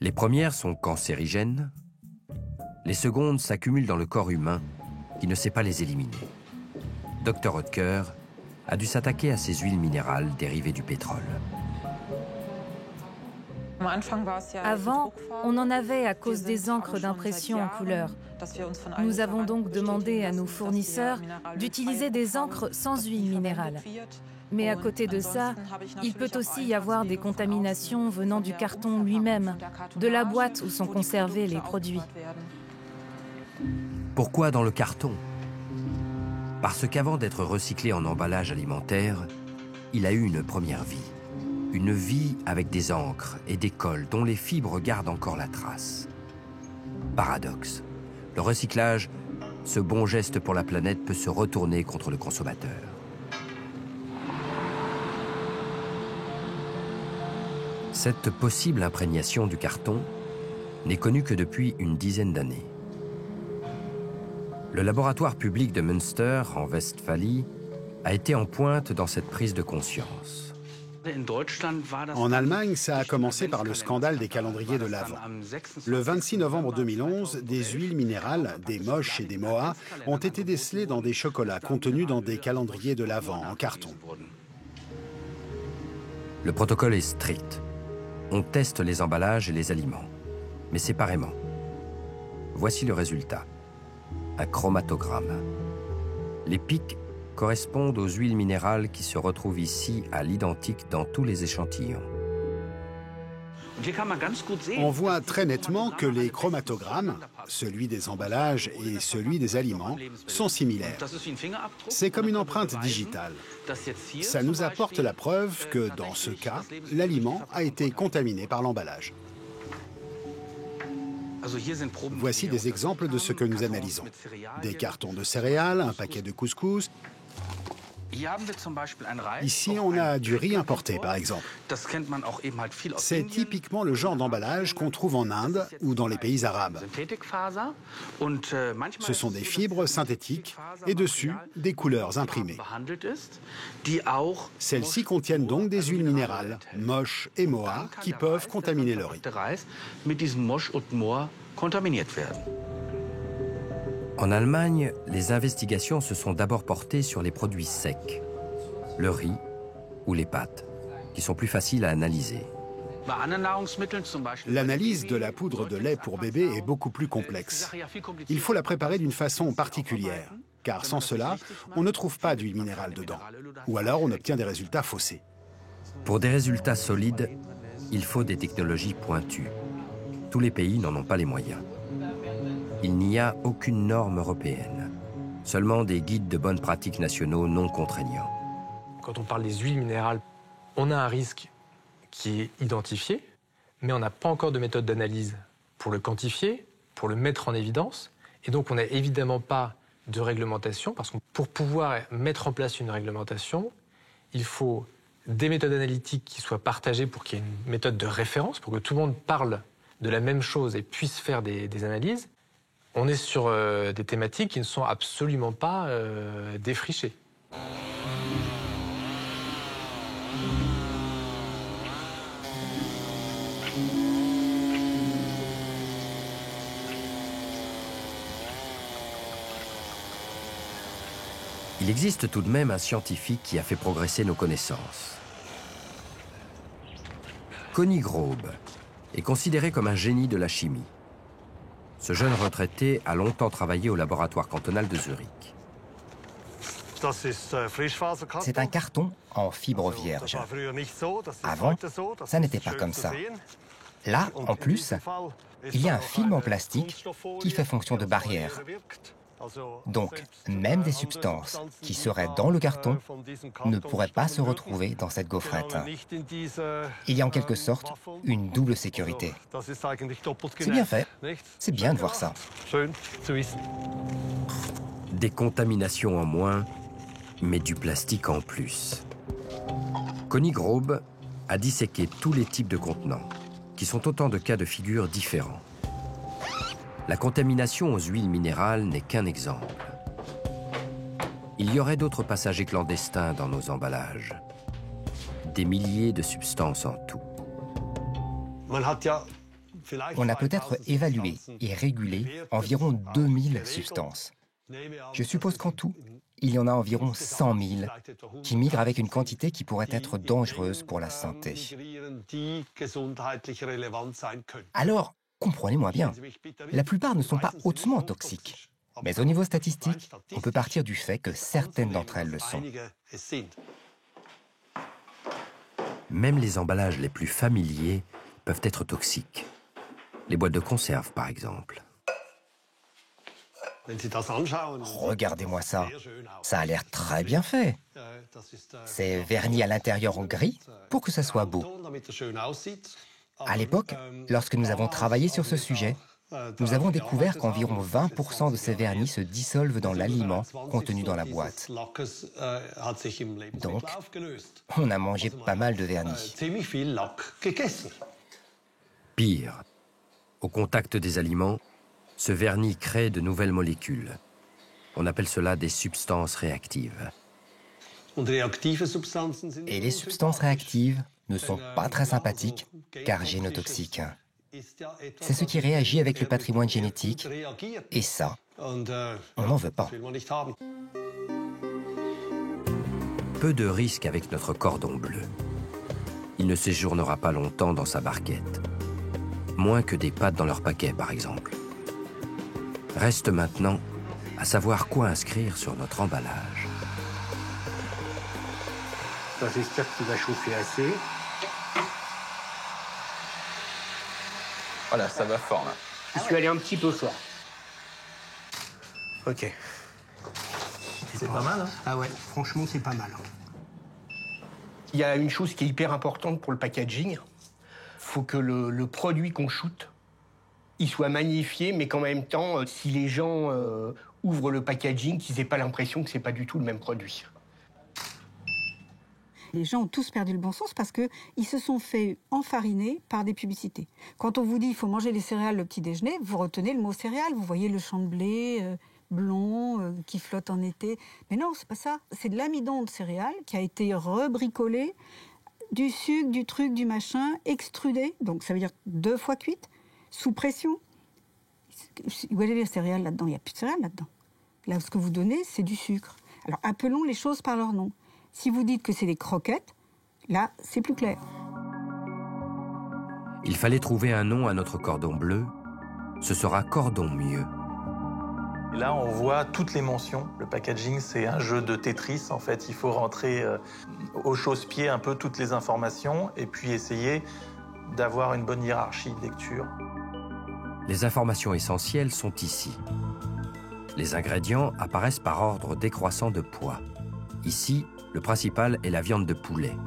Les premières sont cancérigènes, les secondes s'accumulent dans le corps humain qui ne sait pas les éliminer. Dr Oetker a dû s'attaquer à ces huiles minérales dérivées du pétrole. Avant, on en avait à cause des encres d'impression en couleur. Nous avons donc demandé à nos fournisseurs d'utiliser des encres sans huile minérale. Mais à côté de ça, il peut aussi y avoir des contaminations venant du carton lui-même, de la boîte où sont conservés les produits. Pourquoi dans le carton? Parce qu'avant d'être recyclé en emballage alimentaire, il a eu une première vie. Une vie avec des encres et des colles dont les fibres gardent encore la trace. Paradoxe. Le recyclage, ce bon geste pour la planète, peut se retourner contre le consommateur. Cette possible imprégnation du carton n'est connue que depuis une dizaine d'années. Le laboratoire public de Münster, en Westphalie, a été en pointe dans cette prise de conscience. En Allemagne, ça a commencé par le scandale des calendriers de l'Avent. Le 26 novembre 2011, des huiles minérales, des MOSH et des MOA, ont été décelées dans des chocolats contenus dans des calendriers de l'Avent en carton. Le protocole est strict. On teste les emballages et les aliments, mais séparément. Voici le résultat. Un chromatogramme. Les pics correspondent aux huiles minérales qui se retrouvent ici à l'identique dans tous les échantillons. On voit très nettement que les chromatogrammes, celui des emballages et celui des aliments, sont similaires. C'est comme une empreinte digitale. Ça nous apporte la preuve que, dans ce cas, l'aliment a été contaminé par l'emballage. Voici des exemples de ce que nous analysons. Des cartons de céréales, un paquet de couscous. Ici, on a du riz importé, par exemple. C'est typiquement le genre d'emballage qu'on trouve en Inde ou dans les pays arabes. Ce sont des fibres synthétiques et dessus, des couleurs imprimées. Celles-ci contiennent donc des huiles minérales, moche et moa, qui peuvent contaminer le riz. En Allemagne, les investigations se sont d'abord portées sur les produits secs, le riz ou les pâtes, qui sont plus faciles à analyser. L'analyse de la poudre de lait pour bébé est beaucoup plus complexe. Il faut la préparer d'une façon particulière, car sans cela, on ne trouve pas d'huile minérale dedans. Ou alors on obtient des résultats faussés. Pour des résultats solides, il faut des technologies pointues. Tous les pays n'en ont pas les moyens. Il n'y a aucune norme européenne, seulement des guides de bonnes pratiques nationaux non contraignants. Quand on parle des huiles minérales, on a un risque qui est identifié, mais on n'a pas encore de méthode d'analyse pour le quantifier, pour le mettre en évidence. Et donc on n'a évidemment pas de réglementation, parce que pour pouvoir mettre en place une réglementation, il faut des méthodes analytiques qui soient partagées pour qu'il y ait une méthode de référence, pour que tout le monde parle de la même chose et puisse faire des analyses. On est sur des thématiques qui ne sont absolument pas défrichées. Il existe tout de même un scientifique qui a fait progresser nos connaissances. Conny Grobe est considéré comme un génie de la chimie. Ce jeune retraité a longtemps travaillé au laboratoire cantonal de Zurich. C'est un carton en fibre vierge. Avant, ça n'était pas comme ça. Là, en plus, il y a un film en plastique qui fait fonction de barrière. Donc, même des substances qui seraient dans le carton ne pourraient pas se retrouver dans cette gaufrette. Il y a en quelque sorte une double sécurité. C'est bien fait. C'est bien de voir ça. Des contaminations en moins, mais du plastique en plus. Conny Grobe a disséqué tous les types de contenants, qui sont autant de cas de figure différents. La contamination aux huiles minérales n'est qu'un exemple. Il y aurait d'autres passagers clandestins dans nos emballages. Des milliers de substances en tout. On a peut-être évalué et régulé environ 2000 substances. Je suppose qu'en tout, il y en a environ 100 000 qui migrent avec une quantité qui pourrait être dangereuse pour la santé. Alors, comprenez-moi bien, la plupart ne sont pas hautement toxiques. Mais au niveau statistique, on peut partir du fait que certaines d'entre elles le sont. Même les emballages les plus familiers peuvent être toxiques. Les boîtes de conserve, par exemple. Regardez-moi ça. Ça a l'air très bien fait. C'est verni à l'intérieur en gris pour que ça soit beau. À l'époque, lorsque nous avons travaillé sur ce sujet, nous avons découvert qu'environ 20% de ces vernis se dissolvent dans l'aliment contenu dans la boîte. Donc, on a mangé pas mal de vernis. Pire, au contact des aliments, ce vernis crée de nouvelles molécules. On appelle cela des substances réactives. Et les substances réactives ne sont pas très sympathiques, car génotoxiques. C'est ce qui réagit avec le patrimoine génétique, et ça, on n'en veut pas. Peu de risques avec notre cordon bleu. Il ne séjournera pas longtemps dans sa barquette. Moins que des pâtes dans leur paquet, par exemple. Reste maintenant à savoir quoi inscrire sur notre emballage. J'espère qu'il va chauffer assez. Voilà, ça va fort, là. Je suis allé un petit peu fort. Ok. C'est pas mal, hein? Ah ouais, franchement, c'est pas mal. Il y a une chose qui est hyper importante pour le packaging. Faut que le produit qu'on shoote il soit magnifié, mais qu'en même temps, si les gens ouvrent le packaging, qu'ils n'aient pas l'impression que c'est pas du tout le même produit. Les gens ont tous perdu le bon sens parce qu'ils se sont fait enfariner par des publicités. Quand on vous dit qu'il faut manger les céréales le petit déjeuner, vous retenez le mot céréales. Vous voyez le champ de blé blond qui flotte en été. Mais non, c'est pas ça. C'est de l'amidon de céréales qui a été rebricolé, du sucre, du truc, du machin, extrudé, donc ça veut dire 2 fois cuite, sous pression. Vous voyez les céréales là-dedans, il n'y a plus de céréales là-dedans. Là, ce que vous donnez, c'est du sucre. Alors, appelons les choses par leur nom. Si vous dites que c'est des croquettes, là, c'est plus clair. Il fallait trouver un nom à notre cordon bleu. Ce sera Cordon Mieux. Et là, on voit toutes les mentions. Le packaging, c'est un jeu de Tetris. En fait, il faut rentrer au chausse-pied un peu toutes les informations et puis essayer d'avoir une bonne hiérarchie de lecture. Les informations essentielles sont ici. Les ingrédients apparaissent par ordre décroissant de poids. Ici, le principal est la viande de poulet.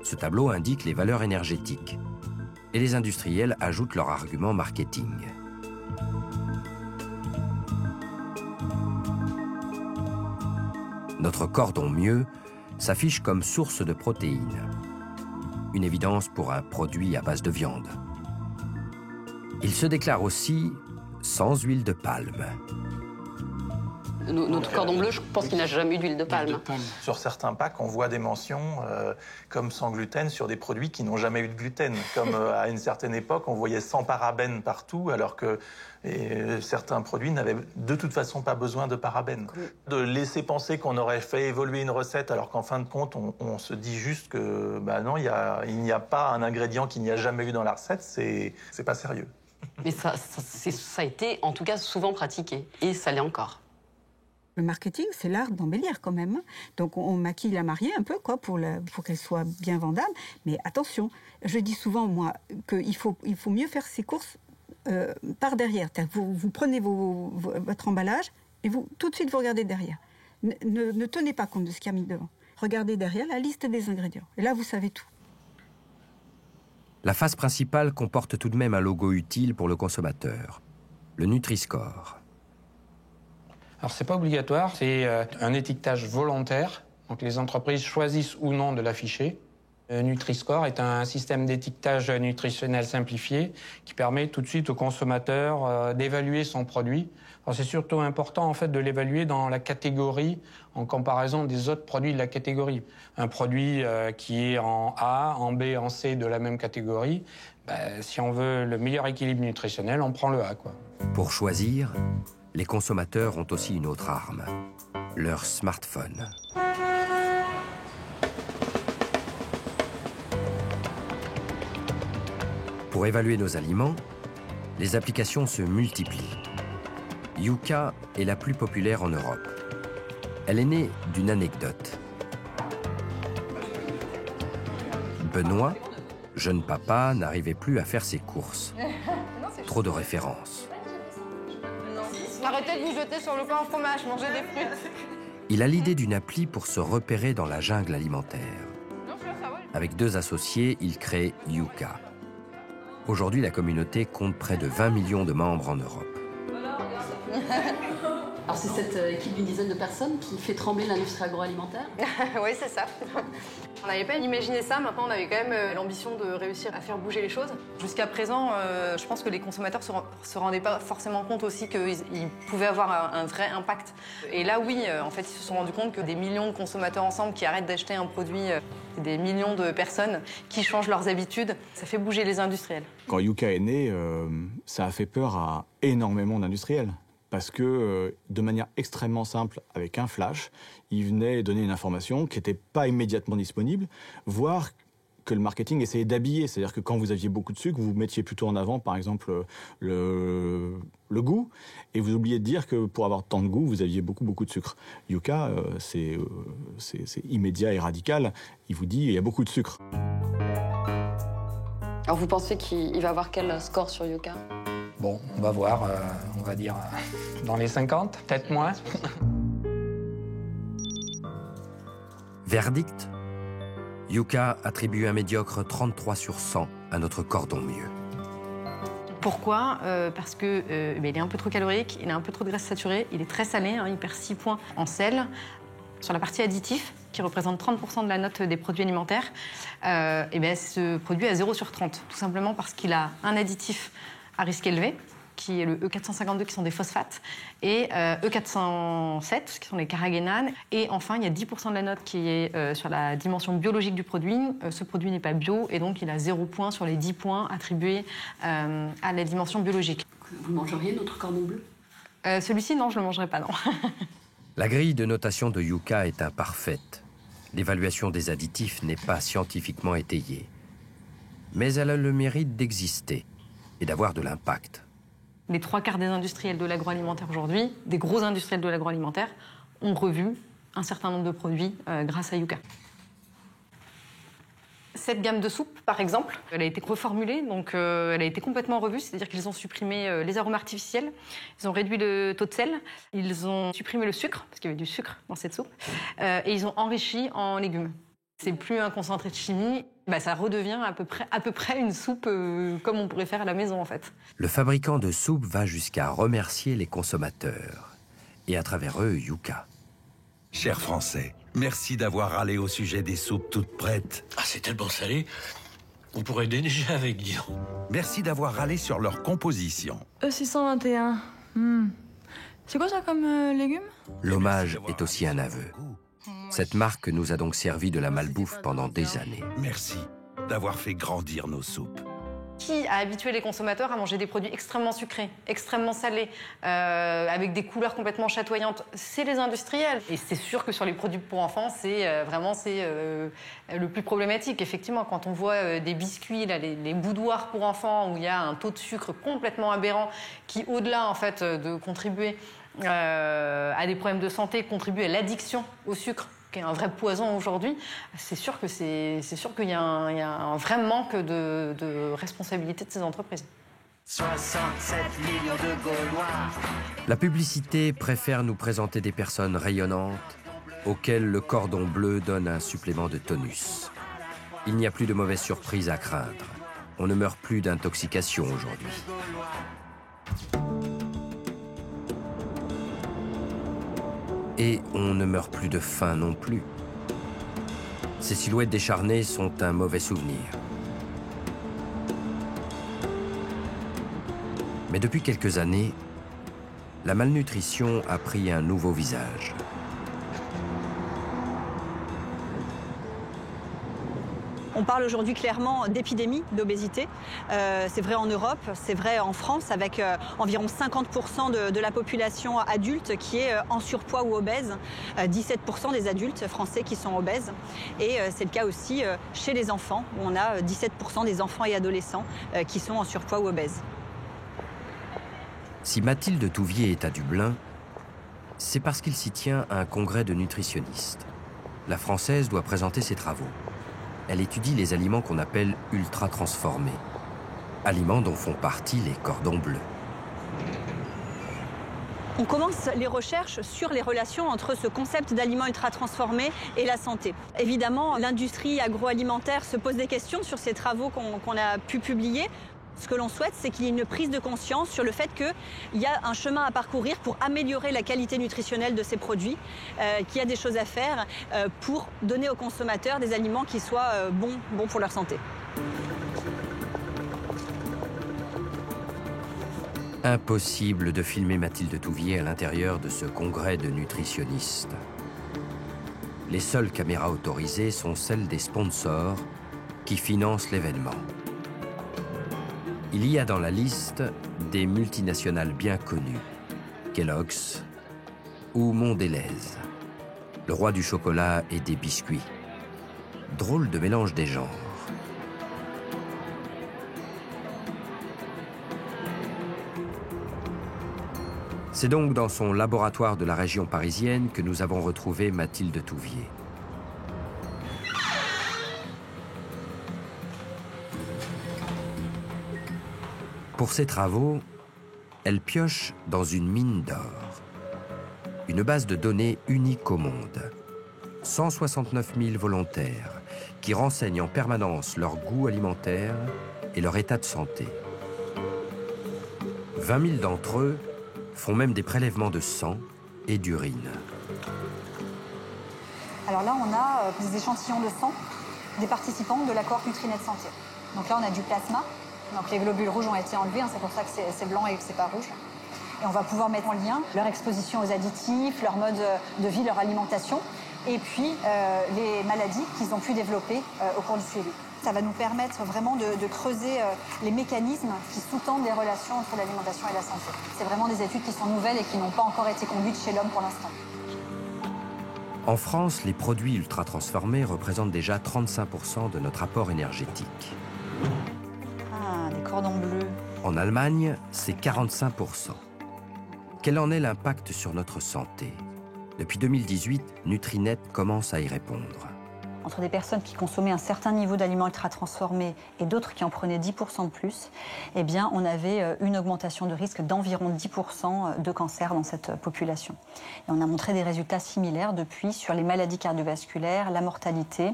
Ce tableau indique les valeurs énergétiques. Et les industriels ajoutent leur argument marketing. Notre Cordon Mieux s'affiche comme source de protéines. Une évidence pour un produit à base de viande. Il se déclare aussi sans huile de palme. Notre cordon bleu, je pense qu'il n'a jamais eu d'huile de palme. Sur certains packs, on voit des mentions comme sans gluten sur des produits qui n'ont jamais eu de gluten. Comme à une certaine époque, on voyait sans parabènes partout, alors que certains produits n'avaient de toute façon pas besoin de parabènes. De laisser penser qu'on aurait fait évoluer une recette, alors qu'en fin de compte, on se dit juste que bah non, il n'y a pas un ingrédient qu'il n'y a jamais eu dans la recette, c'est pas sérieux. Mais ça a été, en tout cas, souvent pratiqué. Et ça l'est encore. Le marketing, c'est l'art d'embellir quand même. Donc on maquille la mariée un peu quoi, pour qu'elle soit bien vendable. Mais attention, je dis souvent, moi, qu'il faut mieux faire ses courses par derrière. Vous prenez votre emballage et tout de suite, vous regardez derrière. Ne tenez pas compte de ce qu'il y a mis devant. Regardez derrière la liste des ingrédients. Et là, vous savez tout. La face principale comporte tout de même un logo utile pour le consommateur, le Nutri-Score. Alors, c'est pas obligatoire, c'est un étiquetage volontaire. Donc, les entreprises choisissent ou non de l'afficher. Nutri-Score est un système d'étiquetage nutritionnel simplifié qui permet tout de suite au consommateur d'évaluer son produit. Alors, c'est surtout important, en fait, de l'évaluer dans la catégorie en comparaison des autres produits de la catégorie. Un produit qui est en A, en B, en C de la même catégorie, si on veut le meilleur équilibre nutritionnel, on prend le A, quoi. Pour choisir, les consommateurs ont aussi une autre arme, leur smartphone. Pour évaluer nos aliments, les applications se multiplient. Yuka est la plus populaire en Europe. Elle est née d'une anecdote. Benoît, jeune papa, n'arrivait plus à faire ses courses. Trop de références. Arrêtez de vous jeter sur le pain au fromage, mangez des fruits. Il a l'idée d'une appli pour se repérer dans la jungle alimentaire. Avec 2 associés, il crée Yuka. Aujourd'hui, la communauté compte près de 20 millions de membres en Europe. Alors c'est cette équipe d'une dizaine de personnes qui fait trembler l'industrie agroalimentaire. Oui, c'est ça. On n'avait pas imaginé ça, maintenant on avait quand même l'ambition de réussir à faire bouger les choses. Jusqu'à présent, je pense que les consommateurs se rendaient pas forcément compte aussi qu'ils pouvaient avoir un vrai impact. Et là, oui, en fait, ils se sont rendus compte que des millions de consommateurs ensemble qui arrêtent d'acheter un produit, des millions de personnes qui changent leurs habitudes, ça fait bouger les industriels. Quand Yuka est né, ça a fait peur à énormément d'industriels. Parce que, de manière extrêmement simple, avec un flash, il venait donner une information qui n'était pas immédiatement disponible, voire que le marketing essayait d'habiller. C'est-à-dire que quand vous aviez beaucoup de sucre, vous mettiez plutôt en avant, par exemple, le goût, et vous oubliez de dire que pour avoir tant de goût, vous aviez beaucoup de sucre. Yuka, c'est immédiat et radical. Il vous dit il y a beaucoup de sucre. Alors vous pensez qu'il va avoir quel score sur Yuka ? Bon, on va voir, on va dire dans les 50, peut-être moins. Verdict, Yuka attribue un médiocre 33 sur 100 à notre Cordon Mieux. Pourquoi? Parce que il est un peu trop calorique, il a un peu trop de graisse saturée, il est très salé, hein, il perd 6 points en sel. Sur la partie additif, qui représente 30% de la note des produits alimentaires, ce produit est à 0 sur 30, tout simplement parce qu'il a un additif à risque élevé, qui est le E452, qui sont des phosphates, et E407, qui sont les carragénanes. Et enfin, il y a 10% de la note qui est sur la dimension biologique du produit. Ce produit n'est pas bio, et donc il a 0 point sur les 10 points attribués à la dimension biologique. Vous mangeriez notre cordon bleu? Celui-ci, non, je ne le mangerai pas, non. La grille de notation de Yuka est imparfaite. L'évaluation des additifs n'est pas scientifiquement étayée. Mais elle a le mérite d'exister et d'avoir de l'impact. Les 3/4 des industriels de l'agroalimentaire aujourd'hui, des gros industriels de l'agroalimentaire, ont revu un certain nombre de produits grâce à Yuka. Cette gamme de soupe, par exemple, elle a été reformulée, donc elle a été complètement revue, c'est-à-dire qu'ils ont supprimé les arômes artificiels, ils ont réduit le taux de sel, ils ont supprimé le sucre, parce qu'il y avait du sucre dans cette soupe, et ils ont enrichi en légumes. C'est plus un concentré de chimie, ça redevient à peu près une soupe comme on pourrait faire à la maison, en fait. Le fabricant de soupe va jusqu'à remercier les consommateurs, et à travers eux, Yuka. Chers Français, merci d'avoir râlé au sujet des soupes toutes prêtes. Ah, c'est tellement salé, on pourrait déneiger avec, disons. Merci d'avoir râlé sur leur composition. E621. C'est quoi ça comme légumes? L'hommage est aussi un aveu. Cette marque nous a donc servi de la malbouffe pendant des années. Merci d'avoir fait grandir nos soupes. Qui a habitué les consommateurs à manger des produits extrêmement sucrés, extrêmement salés, avec des couleurs complètement chatoyantes? C'est les industriels. Et c'est sûr que sur les produits pour enfants, c'est le plus problématique. Effectivement, quand on voit des biscuits, là, les boudoirs pour enfants, où il y a un taux de sucre complètement aberrant, qui, au-delà en fait, de contribuer à des problèmes de santé, contribue à l'addiction au sucre, qui est un vrai poison aujourd'hui, c'est sûr qu'il y a un vrai manque de responsabilité de ces entreprises. 67 millions de Gaulois. La publicité préfère nous présenter des personnes rayonnantes auxquelles le cordon bleu donne un supplément de tonus. Il n'y a plus de mauvaises surprises à craindre. On ne meurt plus d'intoxication aujourd'hui. Et on ne meurt plus de faim non plus. Ces silhouettes décharnées sont un mauvais souvenir. Mais depuis quelques années, la malnutrition a pris un nouveau visage. On parle aujourd'hui clairement d'épidémie d'obésité. C'est vrai en Europe, c'est vrai en France, avec environ 50% de la population adulte qui est en surpoids ou obèse. 17% des adultes français qui sont obèses. Et c'est le cas aussi chez les enfants, où on a 17% des enfants et adolescents qui sont en surpoids ou obèses. Si Mathilde Touvier est à Dublin, c'est parce qu'il s'y tient un congrès de nutritionnistes. La Française doit présenter ses travaux. Elle étudie les aliments qu'on appelle ultra-transformés, aliments dont font partie les cordons bleus. On commence les recherches sur les relations entre ce concept d'aliments ultra-transformés et la santé. Évidemment, l'industrie agroalimentaire se pose des questions sur ces travaux qu'on a pu publier. Ce que l'on souhaite, c'est qu'il y ait une prise de conscience sur le fait qu'il y a un chemin à parcourir pour améliorer la qualité nutritionnelle de ces produits, qu'il y a des choses à faire pour donner aux consommateurs des aliments qui soient bons pour leur santé. Impossible de filmer Mathilde Touvier à l'intérieur de ce congrès de nutritionnistes. Les seules caméras autorisées sont celles des sponsors qui financent l'événement. Il y a dans la liste des multinationales bien connues, Kellogg's ou Mondelez, le roi du chocolat et des biscuits. Drôle de mélange des genres. C'est donc dans son laboratoire de la région parisienne que nous avons retrouvé Mathilde Touvier. Pour ses travaux, elle pioche dans une mine d'or, une base de données unique au monde. 169 000 volontaires qui renseignent en permanence leur goût alimentaire et leur état de santé. 20 000 d'entre eux font même des prélèvements de sang et d'urine. Alors là, on a des échantillons de sang des participants de la cohorte Nutrinet Santé. Donc là, on a du plasma. Donc les globules rouges ont été enlevés, hein, c'est pour ça que c'est blanc et que c'est pas rouge. Et on va pouvoir mettre en lien leur exposition aux additifs, leur mode de vie, leur alimentation, et puis les maladies qu'ils ont pu développer au cours du suivi. Ça va nous permettre vraiment de creuser les mécanismes qui sous-tendent les relations entre l'alimentation et la santé. C'est vraiment des études qui sont nouvelles et qui n'ont pas encore été conduites chez l'homme pour l'instant. En France, les produits ultra-transformés représentent déjà 35% de notre apport énergétique. Ah, des cordons bleus. En Allemagne, c'est 45%. Quel en est l'impact sur notre santé? Depuis 2018, Nutrinet commence à y répondre. Entre des personnes qui consommaient un certain niveau d'aliments ultra-transformés et d'autres qui en prenaient 10% de plus, eh bien, on avait une augmentation de risque d'environ 10% de cancer dans cette population. Et on a montré des résultats similaires depuis sur les maladies cardiovasculaires, la mortalité,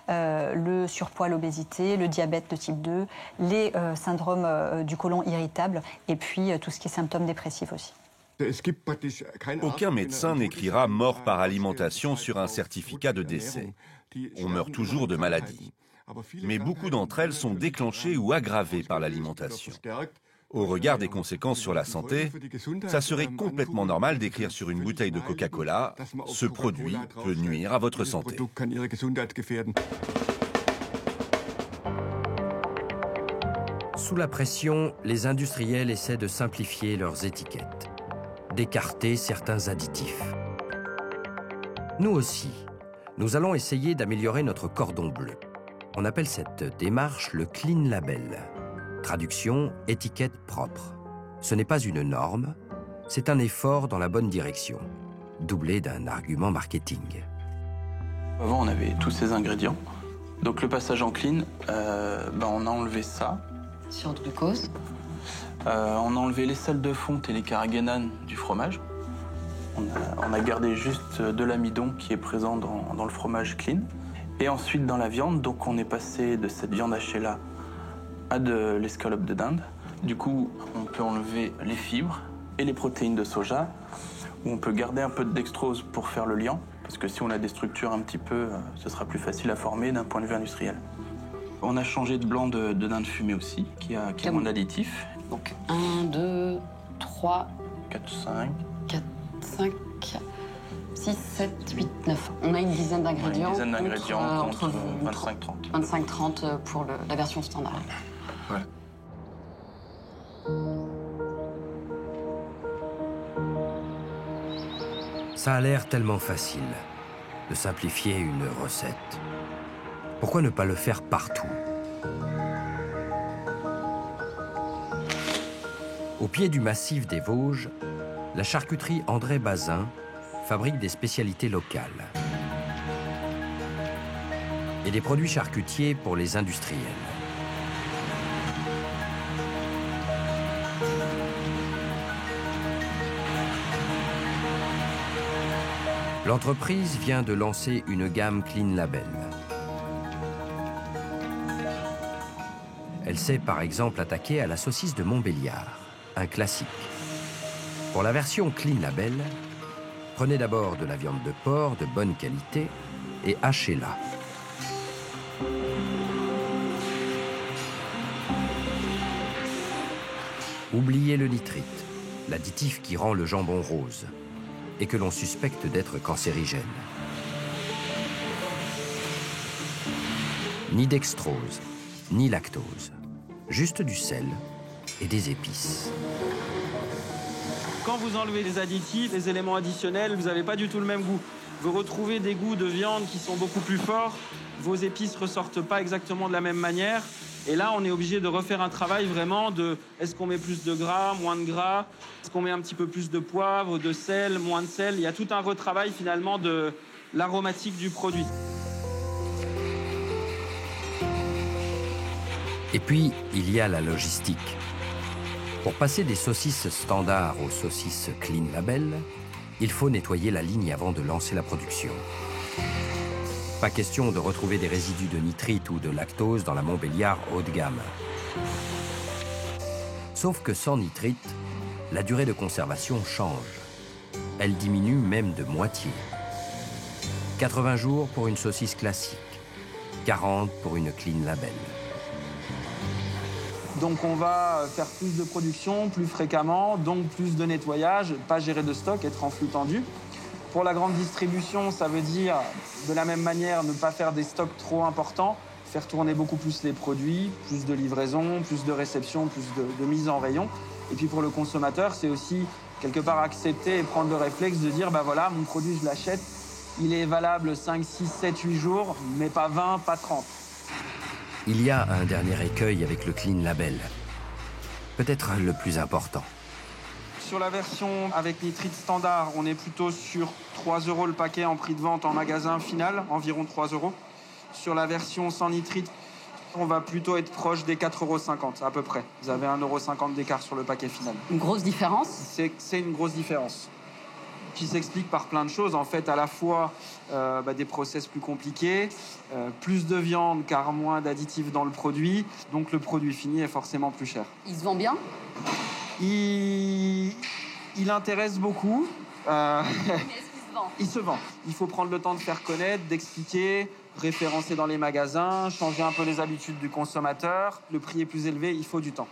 le surpoids, l'obésité, le diabète de type 2, les syndromes du côlon irritable et puis tout ce qui est symptômes dépressifs aussi. Aucun médecin n'écrira mort par alimentation sur un certificat de décès. On meurt toujours de maladie. Mais beaucoup d'entre elles sont déclenchées ou aggravées par l'alimentation. Au regard des conséquences sur la santé, ça serait complètement normal d'écrire sur une bouteille de Coca-Cola « Ce produit peut nuire à votre santé ». Sous la pression, les industriels essaient de simplifier leurs étiquettes, d'écarter certains additifs. Nous aussi, nous allons essayer d'améliorer notre cordon bleu. On appelle cette démarche le Clean Label. Traduction, étiquette propre. Ce n'est pas une norme, c'est un effort dans la bonne direction, doublé d'un argument marketing. Avant, on avait tous ces ingrédients. Donc le passage en clean, on a enlevé ça. Sur glucose. On a enlevé les sels de fonte et les carragénanes du fromage. On a gardé juste de l'amidon qui est présent dans le fromage clean. Et ensuite, dans la viande, donc on est passé de cette viande hachée là à de l'escalope de dinde. Du coup, on peut enlever les fibres et les protéines de soja, où on peut garder un peu de dextrose pour faire le liant, parce que si on a des structures un petit peu, ce sera plus facile à former d'un point de vue industriel. On a changé de blanc de dinde fumée aussi, qui a moins d'additifs. Donc 1, 2, 3, 4, 5... 4, 5, 6, 7, 8, 9. On a une dizaine d'ingrédients. Une dizaine d'ingrédients contre 25-30. 25-30 pour la version standard. Ouais. Ça a l'air tellement facile de simplifier une recette. Pourquoi ne pas le faire partout? Au pied du massif des Vosges, la charcuterie André Bazin fabrique des spécialités locales et des produits charcutiers pour les industriels. L'entreprise vient de lancer une gamme Clean Label. Elle s'est par exemple attaquée à la saucisse de Montbéliard, un classique. Pour la version Clean Label, prenez d'abord de la viande de porc de bonne qualité et hachez-la. Oubliez le nitrite, l'additif qui rend le jambon rose et que l'on suspecte d'être cancérigène. Ni dextrose, ni lactose, juste du sel et des épices. Quand vous enlevez les additifs, les éléments additionnels, vous n'avez pas du tout le même goût. Vous retrouvez des goûts de viande qui sont beaucoup plus forts, vos épices ne ressortent pas exactement de la même manière. Et là, on est obligé de refaire un travail vraiment de est-ce qu'on met plus de gras, moins de gras, est-ce qu'on met un petit peu plus de poivre, de sel, moins de sel. Il y a tout un retravail finalement de l'aromatique du produit. Et puis, il y a la logistique. Pour passer des saucisses standards aux saucisses Clean Label, il faut nettoyer la ligne avant de lancer la production. Pas question de retrouver des résidus de nitrite ou de lactose dans la Montbéliard haut de gamme. Sauf que sans nitrite, la durée de conservation change. Elle diminue même de moitié. 80 jours pour une saucisse classique, 40 pour une Clean Label. Donc on va faire plus de production, plus fréquemment, donc plus de nettoyage, pas gérer de stock, être en flux tendu. Pour la grande distribution, ça veut dire de la même manière ne pas faire des stocks trop importants, faire tourner beaucoup plus les produits, plus de livraison, plus de réception, plus de mise en rayon. Et puis pour le consommateur, c'est aussi quelque part accepter et prendre le réflexe de dire, bah voilà, mon produit, je l'achète, il est valable 5, 6, 7, 8 jours, mais pas 20, pas 30. Il y a un dernier écueil avec le Clean Label, peut-être le plus important. Sur la version avec nitrite standard, on est plutôt sur 3 € le paquet en prix de vente en magasin final, environ 3 €. Sur la version sans nitrite, on va plutôt être proche des 4,50 € à peu près. Vous avez 1,50 € d'écart sur le paquet final. Une grosse différence ? C'est une grosse différence, qui s'explique par plein de choses. En fait, à la fois des process plus compliqués, plus de viande car moins d'additifs dans le produit, donc le produit fini est forcément plus cher. Il se vend bien ? Il intéresse beaucoup. Mais est-ce qu'il se vend ? Il se vend. Il faut prendre le temps de faire connaître, d'expliquer, référencer dans les magasins, changer un peu les habitudes du consommateur. Le prix est plus élevé, il faut du temps.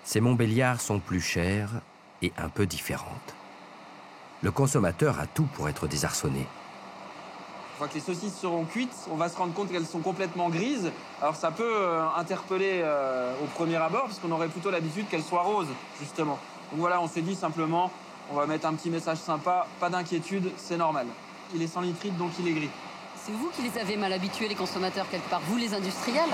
Ces Montbéliards sont plus chères et un peu différentes. Le consommateur a tout pour être désarçonné. Une fois que les saucisses seront cuites, on va se rendre compte qu'elles sont complètement grises. Alors ça peut interpeller au premier abord, parce qu'on aurait plutôt l'habitude qu'elles soient roses, justement. Donc voilà, on s'est dit simplement, on va mettre un petit message sympa, pas d'inquiétude, c'est normal. Il est sans nitrite, donc il est gris. C'est vous qui les avez mal habitués, les consommateurs, quelque part, vous les industriels ?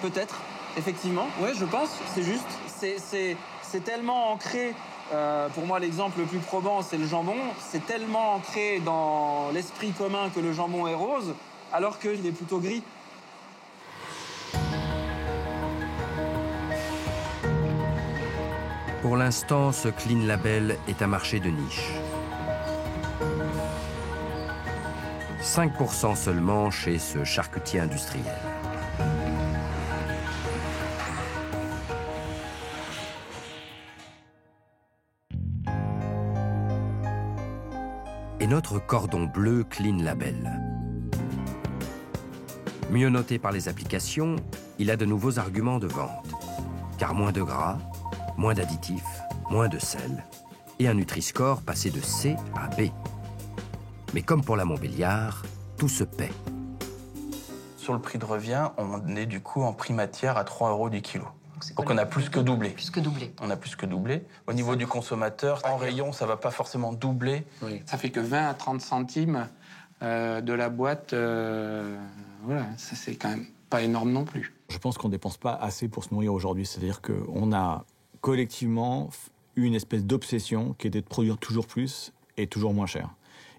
Peut-être, effectivement, oui, je pense, c'est juste. C'est tellement ancré. Pour moi, l'exemple le plus probant, c'est le jambon. C'est tellement ancré dans l'esprit commun que le jambon est rose, alors qu'il est plutôt gris. Pour l'instant, ce Clean Label est un marché de niche. 5% seulement chez ce charcutier industriel. Et notre cordon bleu Clean Label. Mieux noté par les applications, il a de nouveaux arguments de vente. Car moins de gras, moins d'additifs, moins de sel, et un Nutri-Score passé de C à B. Mais comme pour la Montbéliard, tout se paie. Sur le prix de revient, on est du coup en prix matière à 3 € du kilo. Donc on a plus que doublé. Plus que doublé. On a plus que doublé. Au niveau du consommateur, en rayon, ça ne va pas forcément doubler. Oui. Ça fait que 20 à 30 centimes de la boîte. Voilà, ça c'est quand même pas énorme non plus. Je pense qu'on ne dépense pas assez pour se nourrir aujourd'hui. C'est-à-dire qu'on a collectivement eu une espèce d'obsession qui était de produire toujours plus et toujours moins cher.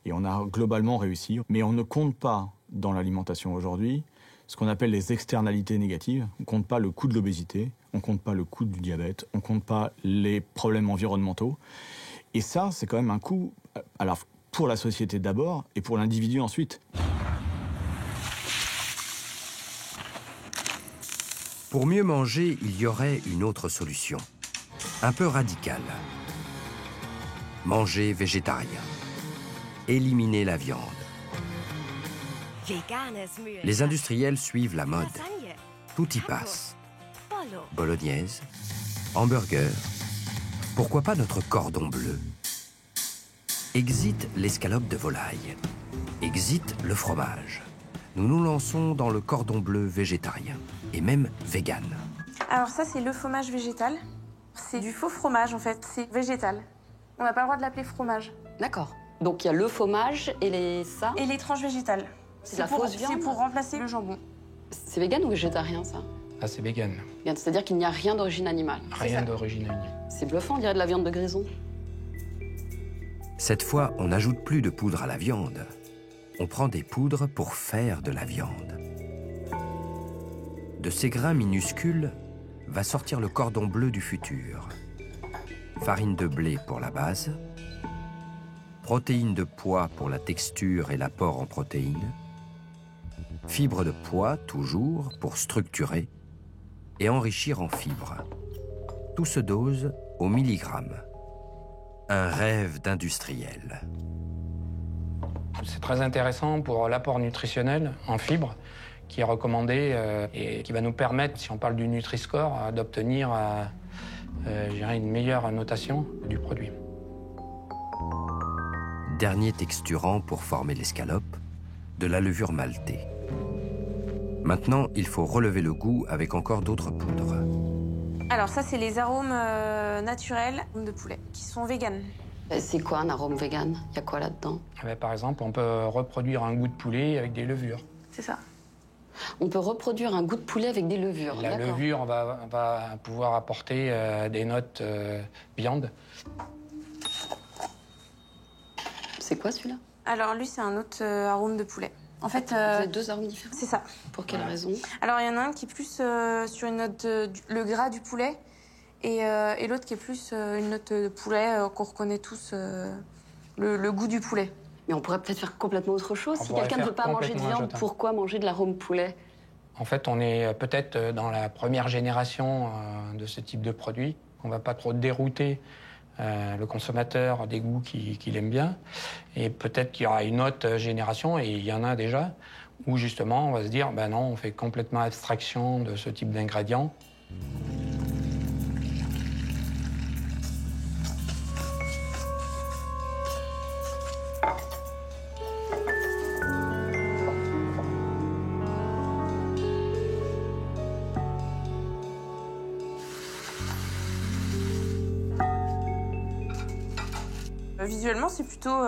Et on a globalement réussi. Mais on ne compte pas dans l'alimentation aujourd'hui ce qu'on appelle les externalités négatives. On ne compte pas le coût de l'obésité, on ne compte pas le coût du diabète, on ne compte pas les problèmes environnementaux. Et ça, c'est quand même un coût, alors pour la société d'abord et pour l'individu ensuite. Pour mieux manger, il y aurait une autre solution, un peu radicale. Manger végétarien. Éliminer la viande. Les industriels suivent la mode. Tout y passe. Bolognaise, hamburger. Pourquoi pas notre cordon bleu? Exit l'escalope de volaille. Exit le fromage. Nous nous lançons dans le cordon bleu végétarien. Et même vegan. Alors ça, c'est le fromage végétal. C'est du faux fromage, en fait. C'est végétal. On n'a pas le droit de l'appeler fromage. D'accord. Donc il y a le fromage et ça. Et les tranches végétales. C'est de la fausse viande. C'est pour remplacer le jambon. C'est vegan ou végétarien, ça? Ah, c'est vegan. C'est-à-dire qu'il n'y a rien d'origine animale. Rien d'origine animale. C'est bluffant, on dirait de la viande de grison. Cette fois, on n'ajoute plus de poudre à la viande. On prend des poudres pour faire de la viande. De ces grains minuscules va sortir le cordon bleu du futur. Farine de blé pour la base, protéines de pois pour la texture et l'apport en protéines, fibres de pois toujours pour structurer et enrichir en fibres. Tout se dose au milligramme. Un rêve d'industriel. C'est très intéressant pour l'apport nutritionnel en fibres qui est recommandé et qui va nous permettre, si on parle du Nutri-Score, d'obtenir je dirais une meilleure notation du produit. Dernier texturant pour former l'escalope, de la levure maltée. Maintenant, il faut relever le goût avec encore d'autres poudres. Alors ça, c'est les arômes naturels de poulet qui sont véganes. C'est quoi un arôme vegan? Il y a quoi là-dedans? Par exemple, on peut reproduire un goût de poulet avec des levures. C'est ça. On peut reproduire un goût de poulet avec des levures. La levure va pouvoir apporter des notes viande. C'est quoi celui-là? Alors lui, c'est un autre arôme de poulet. En fait, vous avez deux arômes différents? C'est ça. Pour quelle raison? Alors il y en a un qui est plus sur une note le gras du poulet et l'autre qui est plus une note de poulet qu'on reconnaît tous le goût du poulet. Mais on pourrait peut-être faire complètement autre chose. Si quelqu'un ne veut pas manger de viande, pourquoi manger de l'arôme poulet? En fait, on est peut-être dans la première génération de ce type de produit. On ne va pas trop dérouter le consommateur des goûts qu'il aime bien. Et peut-être qu'il y aura une autre génération, et il y en a déjà, où justement on va se dire, ben non, on fait complètement abstraction de ce type d'ingrédients. Visuellement, c'est plutôt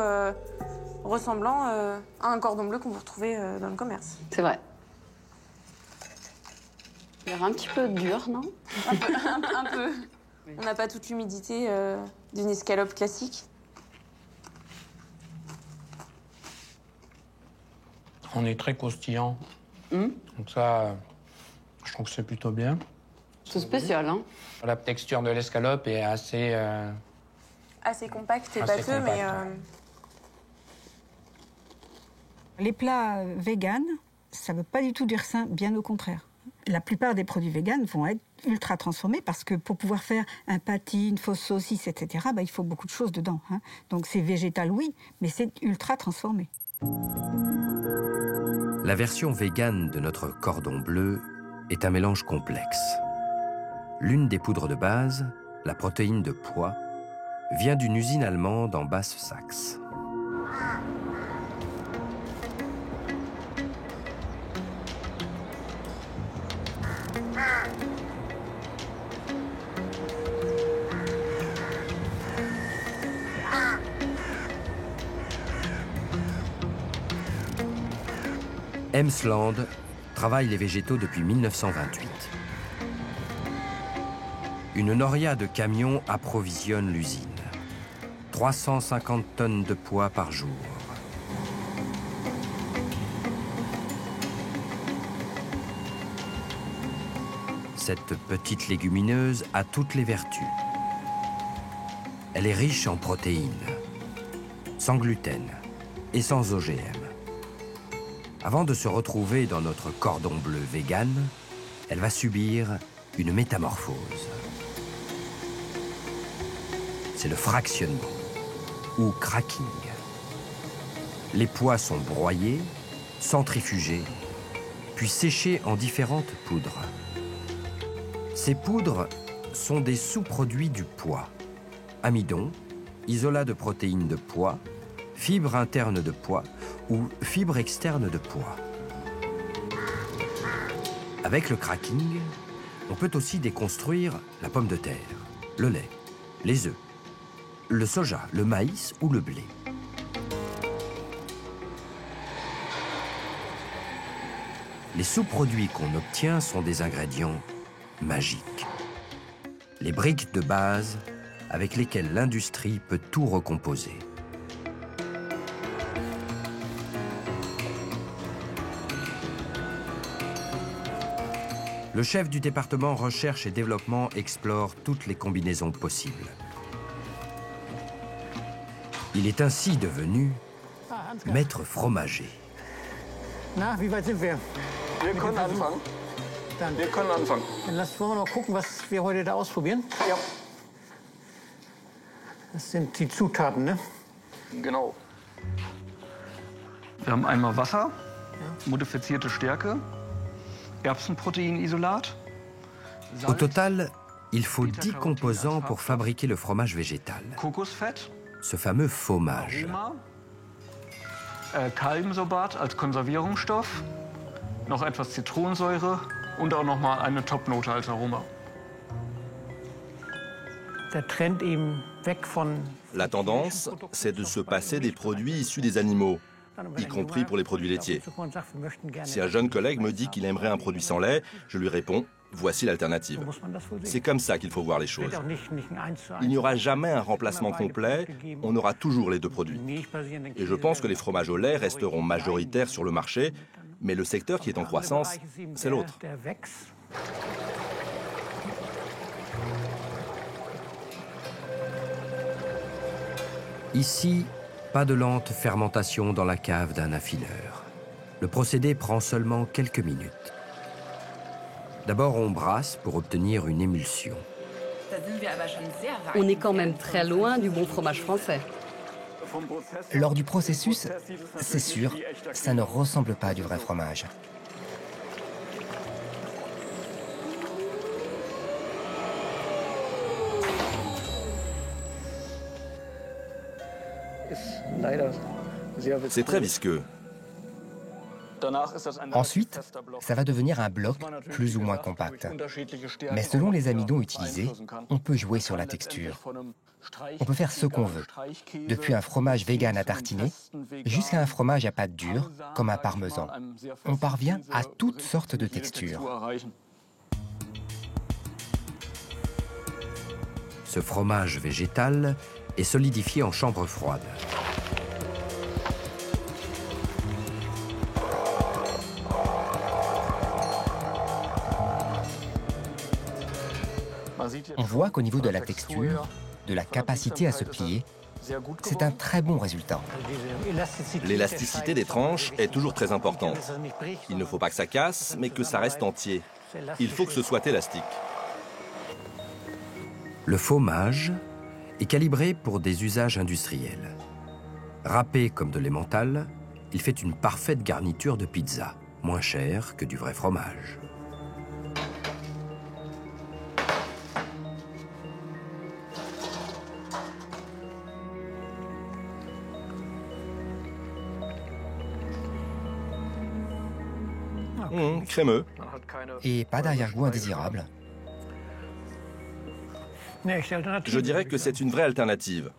ressemblant à un cordon bleu qu'on peut retrouver dans le commerce. C'est vrai. Il a l'air un petit peu dur, non? Un peu. Oui. On n'a pas toute l'humidité d'une escalope classique. On est très croustillant. Donc ça, je trouve que c'est plutôt bien. C'est spécial, hein? La texture de l'escalope est assez... assez compact et pâteux, mais... Les plats véganes, ça ne veut pas du tout dire sain, bien au contraire. La plupart des produits véganes vont être ultra transformés parce que pour pouvoir faire un patty, une fausse saucisse, etc., il faut beaucoup de choses dedans. Hein. Donc c'est végétal, oui, mais c'est ultra transformé. La version végane de notre cordon bleu est un mélange complexe. L'une des poudres de base, la protéine de pois, vient d'une usine allemande en Basse-Saxe. Emsland travaille les végétaux depuis 1928. Une noria de camions approvisionne l'usine. 350 tonnes de pois par jour. Cette petite légumineuse a toutes les vertus. Elle est riche en protéines, sans gluten et sans OGM. Avant de se retrouver dans notre cordon bleu vegan, elle va subir une métamorphose. C'est le fractionnement, ou cracking. Les pois sont broyés, centrifugés, puis séchés en différentes poudres. Ces poudres sont des sous-produits du pois. Amidon, isolat de protéines de pois, fibres internes de pois ou fibres externes de pois. Avec le cracking, on peut aussi déconstruire la pomme de terre, le lait, les œufs, le soja, le maïs ou le blé. Les sous-produits qu'on obtient sont des ingrédients magiques. Les briques de base avec lesquelles l'industrie peut tout recomposer. Le chef du département recherche et développement explore toutes les combinaisons possibles. Il est ainsi devenu maître fromager. Na, wie weit sind wir? Wir können anfangen. Wir können anfangen. Dann wollen wir mal gucken, was wir heute da ausprobieren. Ja. Das sind die Zutaten, ne? Genau. Wir haben einmal Wasser, modifizierte Stärke, Erbsenproteinisolat. Au total, il faut 10 composants pour fabriquer le fromage végétal. Kokosfett. Ce fameux fomage. Kaliumsorbat als Konservierungsstoff, noch etwas Zitronensäure und auch noch mal eine Topnote als Aroma. Der Trend eben weg von La tendance, c'est de se passer des produits issus des animaux, y compris pour les produits laitiers. Si un jeune collègue me dit qu'il aimerait un produit sans lait, je lui réponds « voici l'alternative ». C'est comme ça qu'il faut voir les choses. Il n'y aura jamais un remplacement complet, on aura toujours les deux produits. Et je pense que les fromages au lait resteront majoritaires sur le marché, mais le secteur qui est en croissance, c'est l'autre. Ici, pas de lente fermentation dans la cave d'un affineur. Le procédé prend seulement quelques minutes. D'abord, on brasse pour obtenir une émulsion. On est quand même très loin du bon fromage français. Lors du processus, c'est sûr, ça ne ressemble pas à du vrai fromage. C'est très visqueux. Ensuite, ça va devenir un bloc plus ou moins compact. Mais selon les amidons utilisés, on peut jouer sur la texture. On peut faire ce qu'on veut, depuis un fromage vegan à tartiner jusqu'à un fromage à pâte dure, comme un parmesan. On parvient à toutes sortes de textures. Ce fromage végétal est solidifié en chambre froide. On voit qu'au niveau de la texture, de la capacité à se plier, c'est un très bon résultat. L'élasticité des tranches est toujours très importante. Il ne faut pas que ça casse, mais que ça reste entier. Il faut que ce soit élastique. Le fomage est calibré pour des usages industriels. Râpé comme de l'emmental, il fait une parfaite garniture de pizza, moins chère que du vrai fromage. Crémeux. Et pas d'arrière-goût indésirable. Je dirais que c'est une vraie alternative.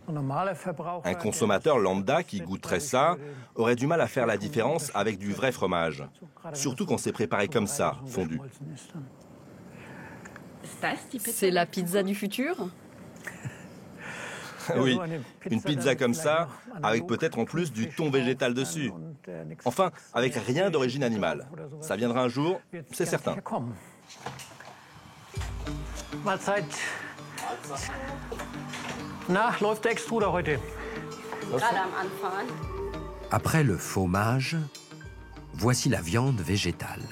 Un consommateur lambda qui goûterait ça aurait du mal à faire la différence avec du vrai fromage. Surtout quand c'est préparé comme ça, fondu. C'est la pizza du futur? Oui, une pizza comme ça, avec peut-être en plus du thon végétal dessus. Enfin, avec rien d'origine animale. Ça viendra un jour, c'est certain. Mahlzeit. Na, läuft der Extruder heute? Après le fomage, voici la viande végétale.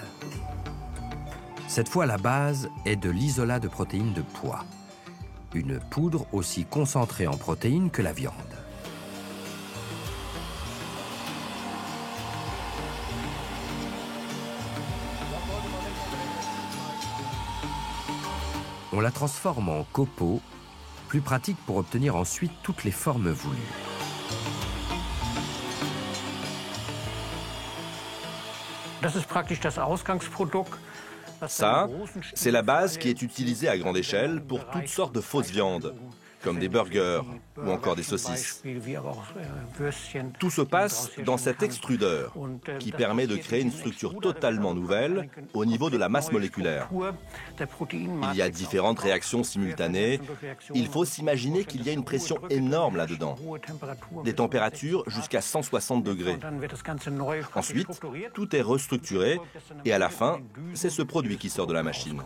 Cette fois, la base est de l'isolat de protéines de pois. Une poudre aussi concentrée en protéines que la viande. On la transforme en copeaux, plus pratique pour obtenir ensuite toutes les formes voulues. Das ist praktisch das Ausgangsprodukt. Ça, c'est la base qui est utilisée à grande échelle pour toutes sortes de fausses viandes, comme des burgers ou encore des saucisses. Tout se passe dans cet extrudeur qui permet de créer une structure totalement nouvelle au niveau de la masse moléculaire. Il y a différentes réactions simultanées. Il faut s'imaginer qu'il y a une pression énorme là-dedans. Des températures jusqu'à 160 degrés. Ensuite, tout est restructuré et à la fin, c'est ce produit qui sort de la machine.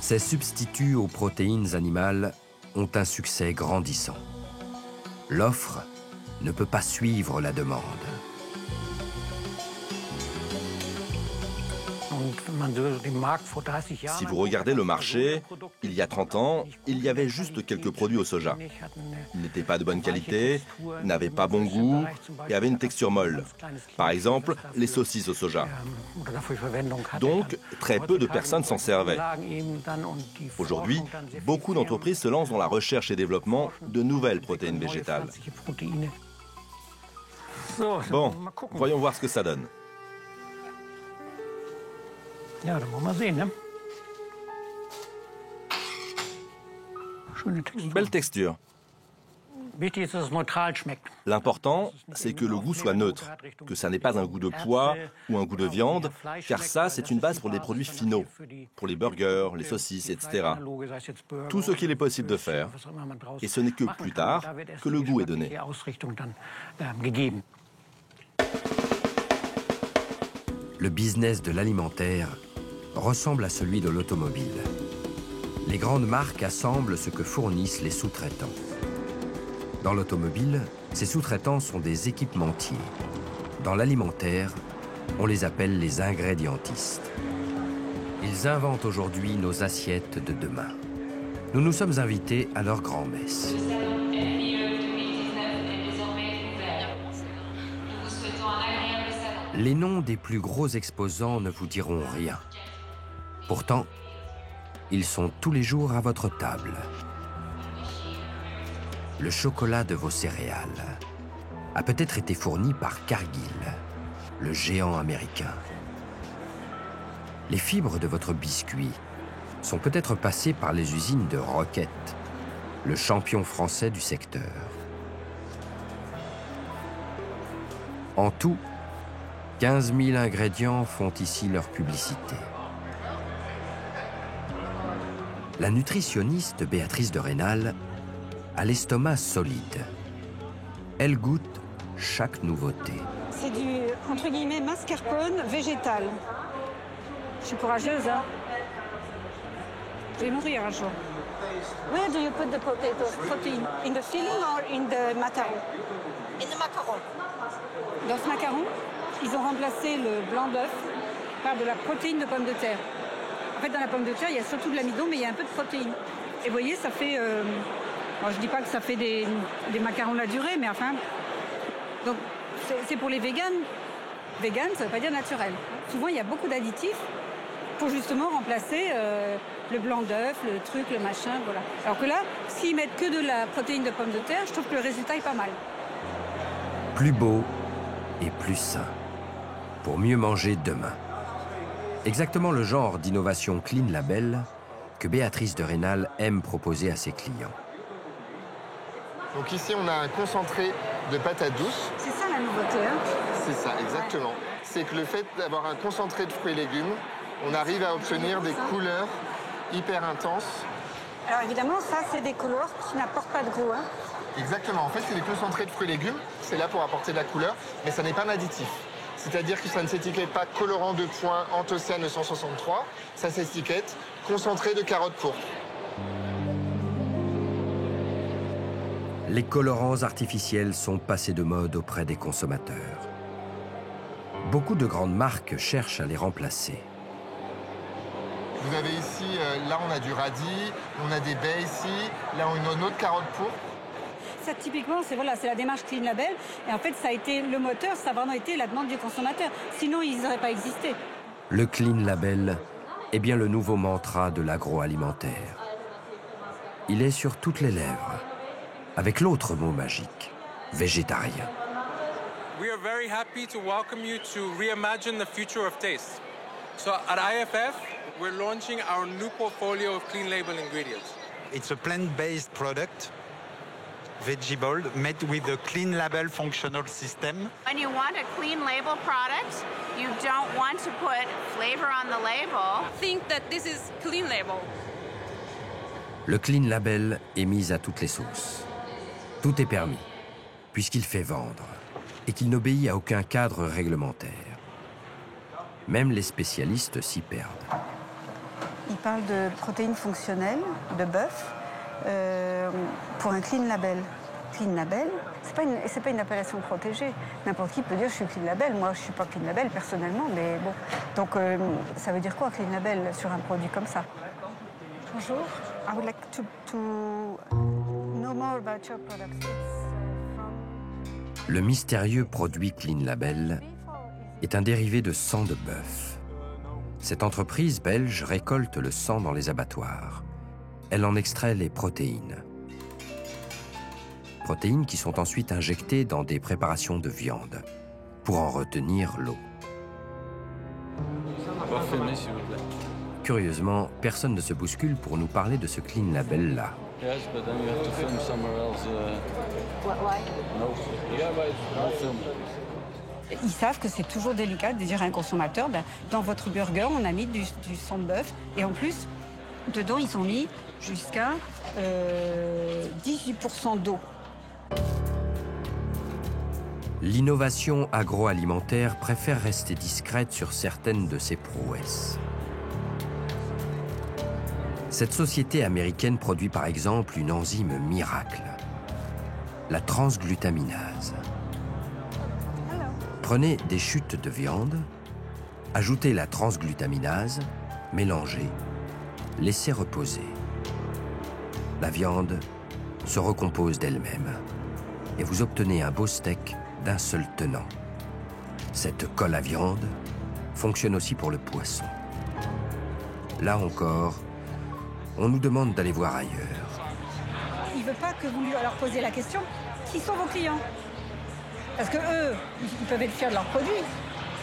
Ces substituts aux protéines animales ont un succès grandissant. L'offre ne peut pas suivre la demande. Si vous regardez le marché, il y a 30 ans, il y avait juste quelques produits au soja. Ils n'étaient pas de bonne qualité, n'avaient pas bon goût et avaient une texture molle. Par exemple, les saucisses au soja. Donc, très peu de personnes s'en servaient. Aujourd'hui, beaucoup d'entreprises se lancent dans la recherche et développement de nouvelles protéines végétales. Bon, voyons voir ce que ça donne. Belle texture. L'important, c'est que le goût soit neutre, que ça n'ait pas un goût de pois ou un goût de viande, car ça, c'est une base pour des produits finaux, pour les burgers, les saucisses, etc. Tout ce qu'il est possible de faire, et ce n'est que plus tard que le goût est donné. Le business de l'alimentaire ressemble à celui de l'automobile. Les grandes marques assemblent ce que fournissent les sous-traitants. Dans l'automobile, ces sous-traitants sont des équipementiers. Dans l'alimentaire, on les appelle les ingrédientistes. Ils inventent aujourd'hui nos assiettes de demain. Nous nous sommes invités à leur grand-messe. Les noms des plus gros exposants ne vous diront rien. Pourtant, ils sont tous les jours à votre table. Le chocolat de vos céréales a peut-être été fourni par Cargill, le géant américain. Les fibres de votre biscuit sont peut-être passées par les usines de Roquette, le champion français du secteur. En tout, 15 000 ingrédients font ici leur publicité. La nutritionniste Béatrice de Rênal a l'estomac solide. Elle goûte chaque nouveauté. C'est du, entre guillemets, mascarpone végétal. Je suis courageuse, hein. Je vais mourir un jour. Where do you put the potatoes, protein? In the filling or in the macaron? In the macaron. Dans ce macaron, ils ont remplacé le blanc d'œuf par de la protéine de pomme de terre. En fait, dans la pomme de terre, il y a surtout de l'amidon, mais il y a un peu de protéines. Et vous voyez, ça fait... je ne dis pas que ça fait des macarons de la durée, mais enfin... Donc, c'est pour les véganes. Vegan, ça ne veut pas dire naturel. Souvent, il y a beaucoup d'additifs pour justement remplacer le blanc d'œuf, le truc, le machin, voilà. Alors que là, s'ils mettent que de la protéine de pomme de terre, je trouve que le résultat est pas mal. Plus beau et plus sain. Pour mieux manger demain. Exactement le genre d'innovation Clean Label que Béatrice de Rênal aime proposer à ses clients. Donc ici, on a un concentré de patates douces. C'est ça la nouveauté, hein? C'est ça, exactement. Ouais. C'est que le fait d'avoir un concentré de fruits et légumes, on arrive à obtenir des couleurs hyper intenses. Alors évidemment, ça, c'est des couleurs qui n'apportent pas de goût, hein? Exactement. En fait, c'est des concentrés de fruits et légumes. C'est là pour apporter de la couleur, mais ça n'est pas un additif. C'est-à-dire que ça ne s'étiquette pas colorant de points Anthocyanes 163, ça s'étiquette concentré de carottes pourpres. Les colorants artificiels sont passés de mode auprès des consommateurs. Beaucoup de grandes marques cherchent à les remplacer. Vous avez ici, là on a du radis, on a des baies ici, là on a une autre carotte pourpre. Ça, typiquement, c'est voilà, la démarche Clean Label. Et en fait, ça a été le moteur, ça a vraiment été la demande du consommateur. Sinon, ils n'auraient pas existé. Le Clean Label est bien le nouveau mantra de l'agroalimentaire. Il est sur toutes les lèvres, avec l'autre mot magique, végétarien. We are very happy to welcome you to reimagine the future of taste. So at IFF, we're launching our new portfolio of clean label ingredients. It's a plant-based product. Vegibold, made with the Clean Label functional system. When you want a clean label product, you don't want to put flavor on the label. Think that this is Clean Label. Le Clean Label est mis à toutes les sauces. Tout est permis, puisqu'il fait vendre et qu'il n'obéit à aucun cadre réglementaire. Même les spécialistes s'y perdent. Il parle de protéines fonctionnelles, de bœuf, pour un Clean Label. Clean Label, c'est pas une appellation protégée. N'importe qui peut dire je suis Clean Label. Moi, je suis pas Clean Label personnellement, mais bon. Donc, ça veut dire quoi Clean Label sur un produit comme ça? Bonjour. I would like to know more about your products. Le mystérieux produit Clean Label est un dérivé de sang de bœuf. Cette entreprise belge récolte le sang dans les abattoirs. Elle en extrait les protéines. Protéines qui sont ensuite injectées dans des préparations de viande pour en retenir l'eau. Curieusement, personne ne se bouscule pour nous parler de ce Clean Label-là. Ils savent que c'est toujours délicat de dire à un consommateur, dans votre burger, on a mis du sang de bœuf. Et en plus, dedans, ils ont mis jusqu'à 18% d'eau. L'innovation agroalimentaire préfère rester discrète sur certaines de ses prouesses. Cette société américaine produit par exemple une enzyme miracle, la transglutaminase. Prenez des chutes de viande, ajoutez la transglutaminase, mélangez, laissez reposer. La viande se recompose d'elle-même et vous obtenez un beau steak d'un seul tenant. Cette colle à viande fonctionne aussi pour le poisson. Là encore, on nous demande d'aller voir ailleurs. Il ne veut pas que vous lui leur posiez la question, qui sont vos clients? Parce que eux, ils peuvent être fiers de leur produit.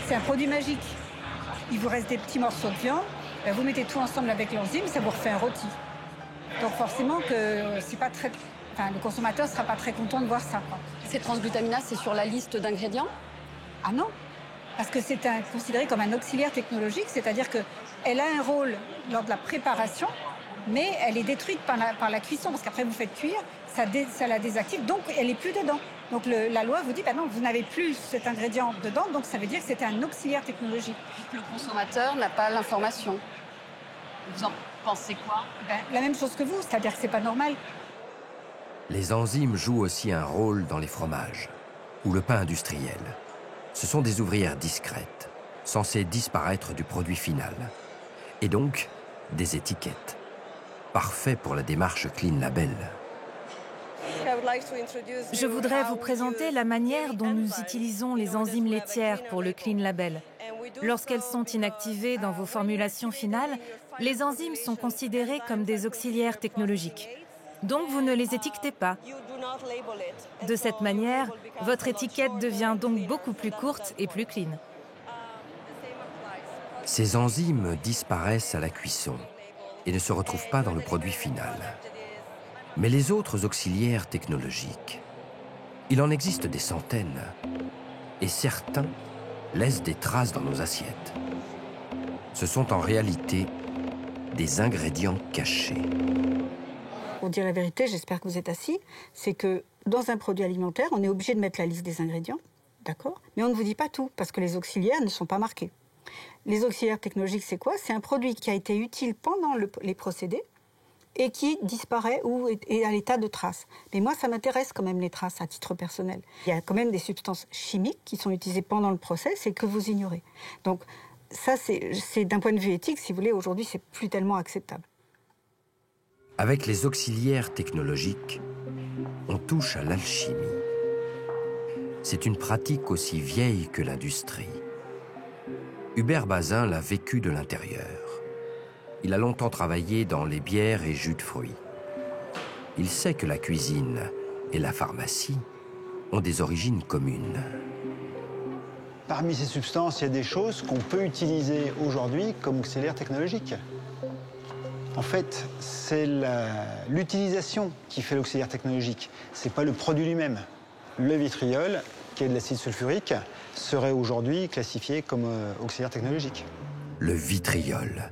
C'est un produit magique. Il vous reste des petits morceaux de viande, vous mettez tout ensemble avec l'enzyme, ça vous refait un rôti. Donc forcément que c'est pas très... Enfin, le consommateur ne sera pas très content de voir ça. Cette transglutaminase, c'est sur la liste d'ingrédients? Ah non, parce que c'est considéré comme un auxiliaire technologique, c'est-à-dire qu'elle a un rôle lors de la préparation, mais elle est détruite par la cuisson, parce qu'après vous faites cuire, ça la désactive, donc elle n'est plus dedans. Donc la loi vous dit, non, vous n'avez plus cet ingrédient dedans, donc ça veut dire que c'était un auxiliaire technologique. Le consommateur n'a pas l'information. Vous en pensez quoi? La même chose que vous, c'est-à-dire que c'est pas normal. Les enzymes jouent aussi un rôle dans les fromages ou le pain industriel. Ce sont des ouvrières discrètes, censées disparaître du produit final. Et donc, des étiquettes. Parfait pour la démarche Clean Label. Je voudrais vous présenter la manière dont nous utilisons les enzymes laitières pour le Clean Label. Lorsqu'elles sont inactivées dans vos formulations finales, les enzymes sont considérées comme des auxiliaires technologiques. Donc vous ne les étiquetez pas. De cette manière, votre étiquette devient donc beaucoup plus courte et plus clean. Ces enzymes disparaissent à la cuisson et ne se retrouvent pas dans le produit final. Mais les autres auxiliaires technologiques, il en existe des centaines, et certains laissent des traces dans nos assiettes. Ce sont en réalité des ingrédients cachés. Pour dire la vérité, j'espère que vous êtes assis, c'est que dans un produit alimentaire, on est obligé de mettre la liste des ingrédients, d'accord? Mais on ne vous dit pas tout, parce que les auxiliaires ne sont pas marqués. Les auxiliaires technologiques, c'est quoi? C'est un produit qui a été utile pendant les procédés et qui disparaît ou est à l'état de traces. Mais moi, ça m'intéresse quand même les traces à titre personnel. Il y a quand même des substances chimiques qui sont utilisées pendant le process et que vous ignorez. Donc ça, c'est d'un point de vue éthique, si vous voulez, aujourd'hui, c'est plus tellement acceptable. Avec les auxiliaires technologiques, on touche à l'alchimie. C'est une pratique aussi vieille que l'industrie. Hubert Bazin l'a vécu de l'intérieur. Il a longtemps travaillé dans les bières et jus de fruits. Il sait que la cuisine et la pharmacie ont des origines communes. Parmi ces substances, il y a des choses qu'on peut utiliser aujourd'hui comme auxiliaires technologiques. En fait, c'est l'utilisation qui fait l'auxiliaire technologique. C'est pas le produit lui-même. Le vitriol, qui est de l'acide sulfurique, serait aujourd'hui classifié comme auxiliaire technologique. Le vitriol,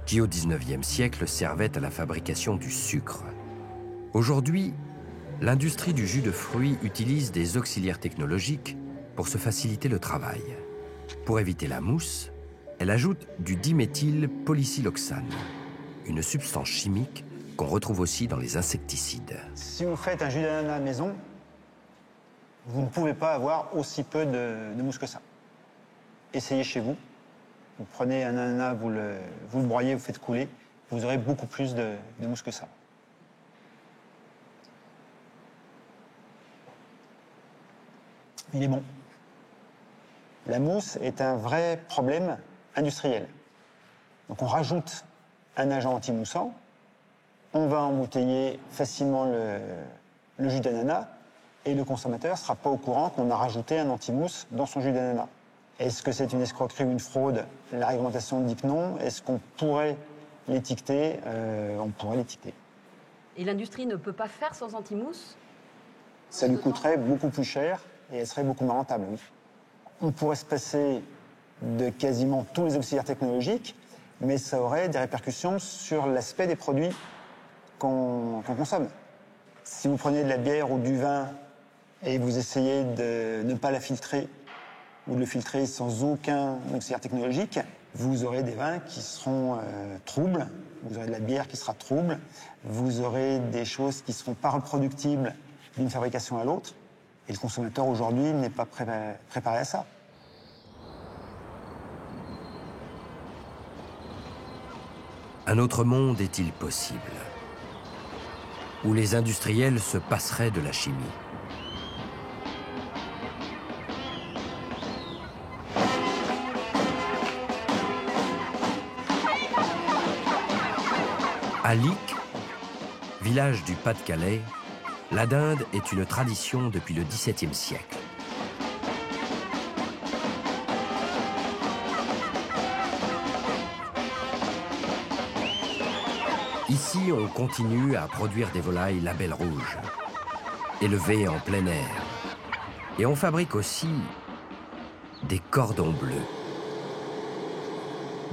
qui au XIXe siècle servait à la fabrication du sucre. Aujourd'hui, l'industrie du jus de fruits utilise des auxiliaires technologiques pour se faciliter le travail. Pour éviter la mousse, elle ajoute du diméthylpolysiloxane, une substance chimique qu'on retrouve aussi dans les insecticides. Si vous faites un jus d'ananas maison, Vous ne pouvez pas avoir aussi peu de mousse que ça. Essayez chez vous. Vous prenez un ananas, vous le broyez, vous faites couler. Vous aurez beaucoup plus de mousse que ça. Il est bon. La mousse est un vrai problème industriel. Donc on rajoute un agent anti-moussant, on va embouteiller facilement le jus d'ananas et le consommateur ne sera pas au courant qu'on a rajouté un anti-mousse dans son jus d'ananas. Est-ce que c'est une escroquerie ou une fraude? La réglementation dit que non. Est-ce qu'on pourrait l'étiqueter? On pourrait l'étiqueter. Et l'industrie ne peut pas faire sans anti-mousse? Ça lui coûterait beaucoup plus cher et elle serait beaucoup moins rentable, oui. On pourrait se passer de quasiment tous les auxiliaires technologiques, mais ça aurait des répercussions sur l'aspect des produits qu'on consomme. Si vous prenez de la bière ou du vin et vous essayez de ne pas la filtrer ou de le filtrer sans aucun auxiliaire technologique, vous aurez des vins qui seront troubles, vous aurez de la bière qui sera trouble, vous aurez des choses qui ne seront pas reproductibles d'une fabrication à l'autre. Et le consommateur aujourd'hui n'est pas préparé à ça. Un autre monde est-il possible? Où les industriels se passeraient de la chimie? À Lic, village du Pas-de-Calais, la dinde est une tradition depuis le XVIIe siècle. Ici, on continue à produire des volailles label rouge, élevées en plein air. Et on fabrique aussi des cordons bleus,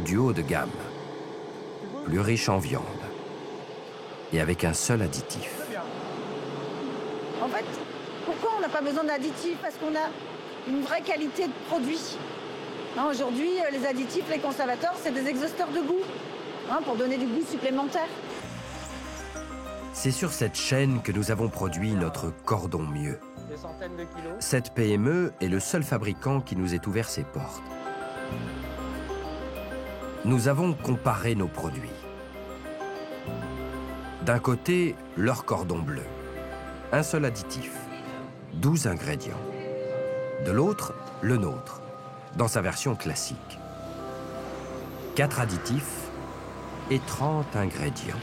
du haut de gamme, plus riche en viande, et avec un seul additif. En fait, pourquoi on n'a pas besoin d'additifs? Parce qu'on a une vraie qualité de produit. Aujourd'hui, les additifs, les conservateurs, c'est des exhausteurs de goût, pour donner du goût supplémentaire. C'est sur cette chaîne que nous avons produit notre cordon mieux. Cette PME est le seul fabricant qui nous ait ouvert ses portes. Nous avons comparé nos produits. D'un côté, leur cordon bleu. Un seul additif, 12 ingrédients. De l'autre, le nôtre, dans sa version classique. 4 additifs et 30 ingrédients.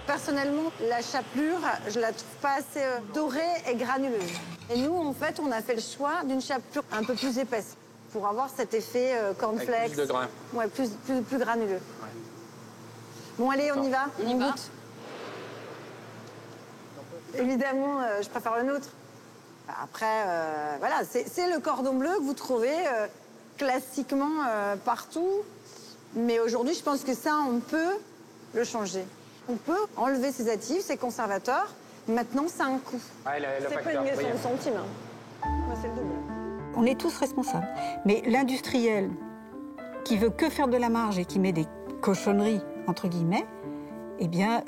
Personnellement, la chapelure, je la trouve pas assez dorée et granuleuse. Et nous, en fait, on a fait le choix d'une chapelure un peu plus épaisse pour avoir cet effet cornflakes. Avec plus de grains. Ouais, plus granuleux. Ouais. Bon, allez, on y va. On goûte. Évidemment, je préfère le nôtre. Après, voilà, c'est le cordon bleu que vous trouvez classiquement partout. Mais aujourd'hui, je pense que ça, on peut le changer. On peut enlever ces additifs, ces conservateurs. Maintenant, ça a un coût. Ouais, c'est pas une question de centimes. Moi, c'est le double. On est tous responsables. Mais l'industriel qui veut que faire de la marge et qui met des cochonneries, entre guillemets, eh bien,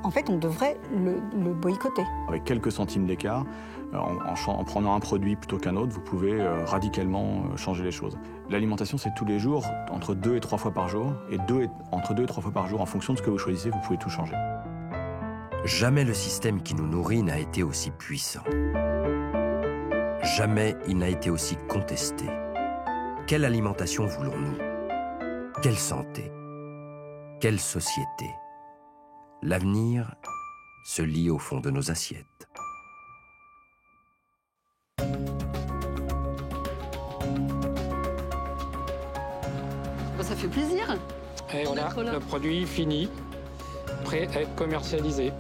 en fait, on devrait le boycotter. Avec quelques centimes d'écart, en prenant un produit plutôt qu'un autre, vous pouvez radicalement changer les choses. L'alimentation, c'est tous les jours, entre 2 et 3 fois par jour. Et entre 2 et 3 fois par jour, en fonction de ce que vous choisissez, vous pouvez tout changer. Jamais le système qui nous nourrit n'a été aussi puissant. Jamais il n'a été aussi contesté. Quelle alimentation voulons-nous? Quelle santé? Quelle société? L'avenir se lit au fond de nos assiettes. Ça fait plaisir. Et voilà, le produit fini, prêt à être commercialisé.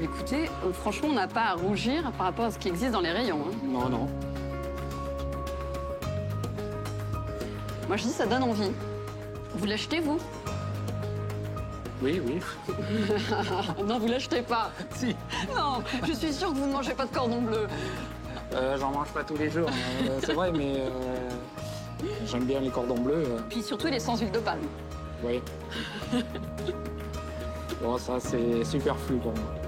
Écoutez, franchement, on n'a pas à rougir par rapport à ce qui existe dans les rayons. Non, non. Moi, je dis ça donne envie. Vous l'achetez, vous? Oui, oui. Non, vous l'achetez pas. Si. Non, je suis sûre que vous ne mangez pas de cordon bleu. J'en mange pas tous les jours, c'est vrai, mais j'aime bien les cordons bleus. Puis surtout, il est sans huile de palme. Oui. Bon, ça, c'est superflu pour moi.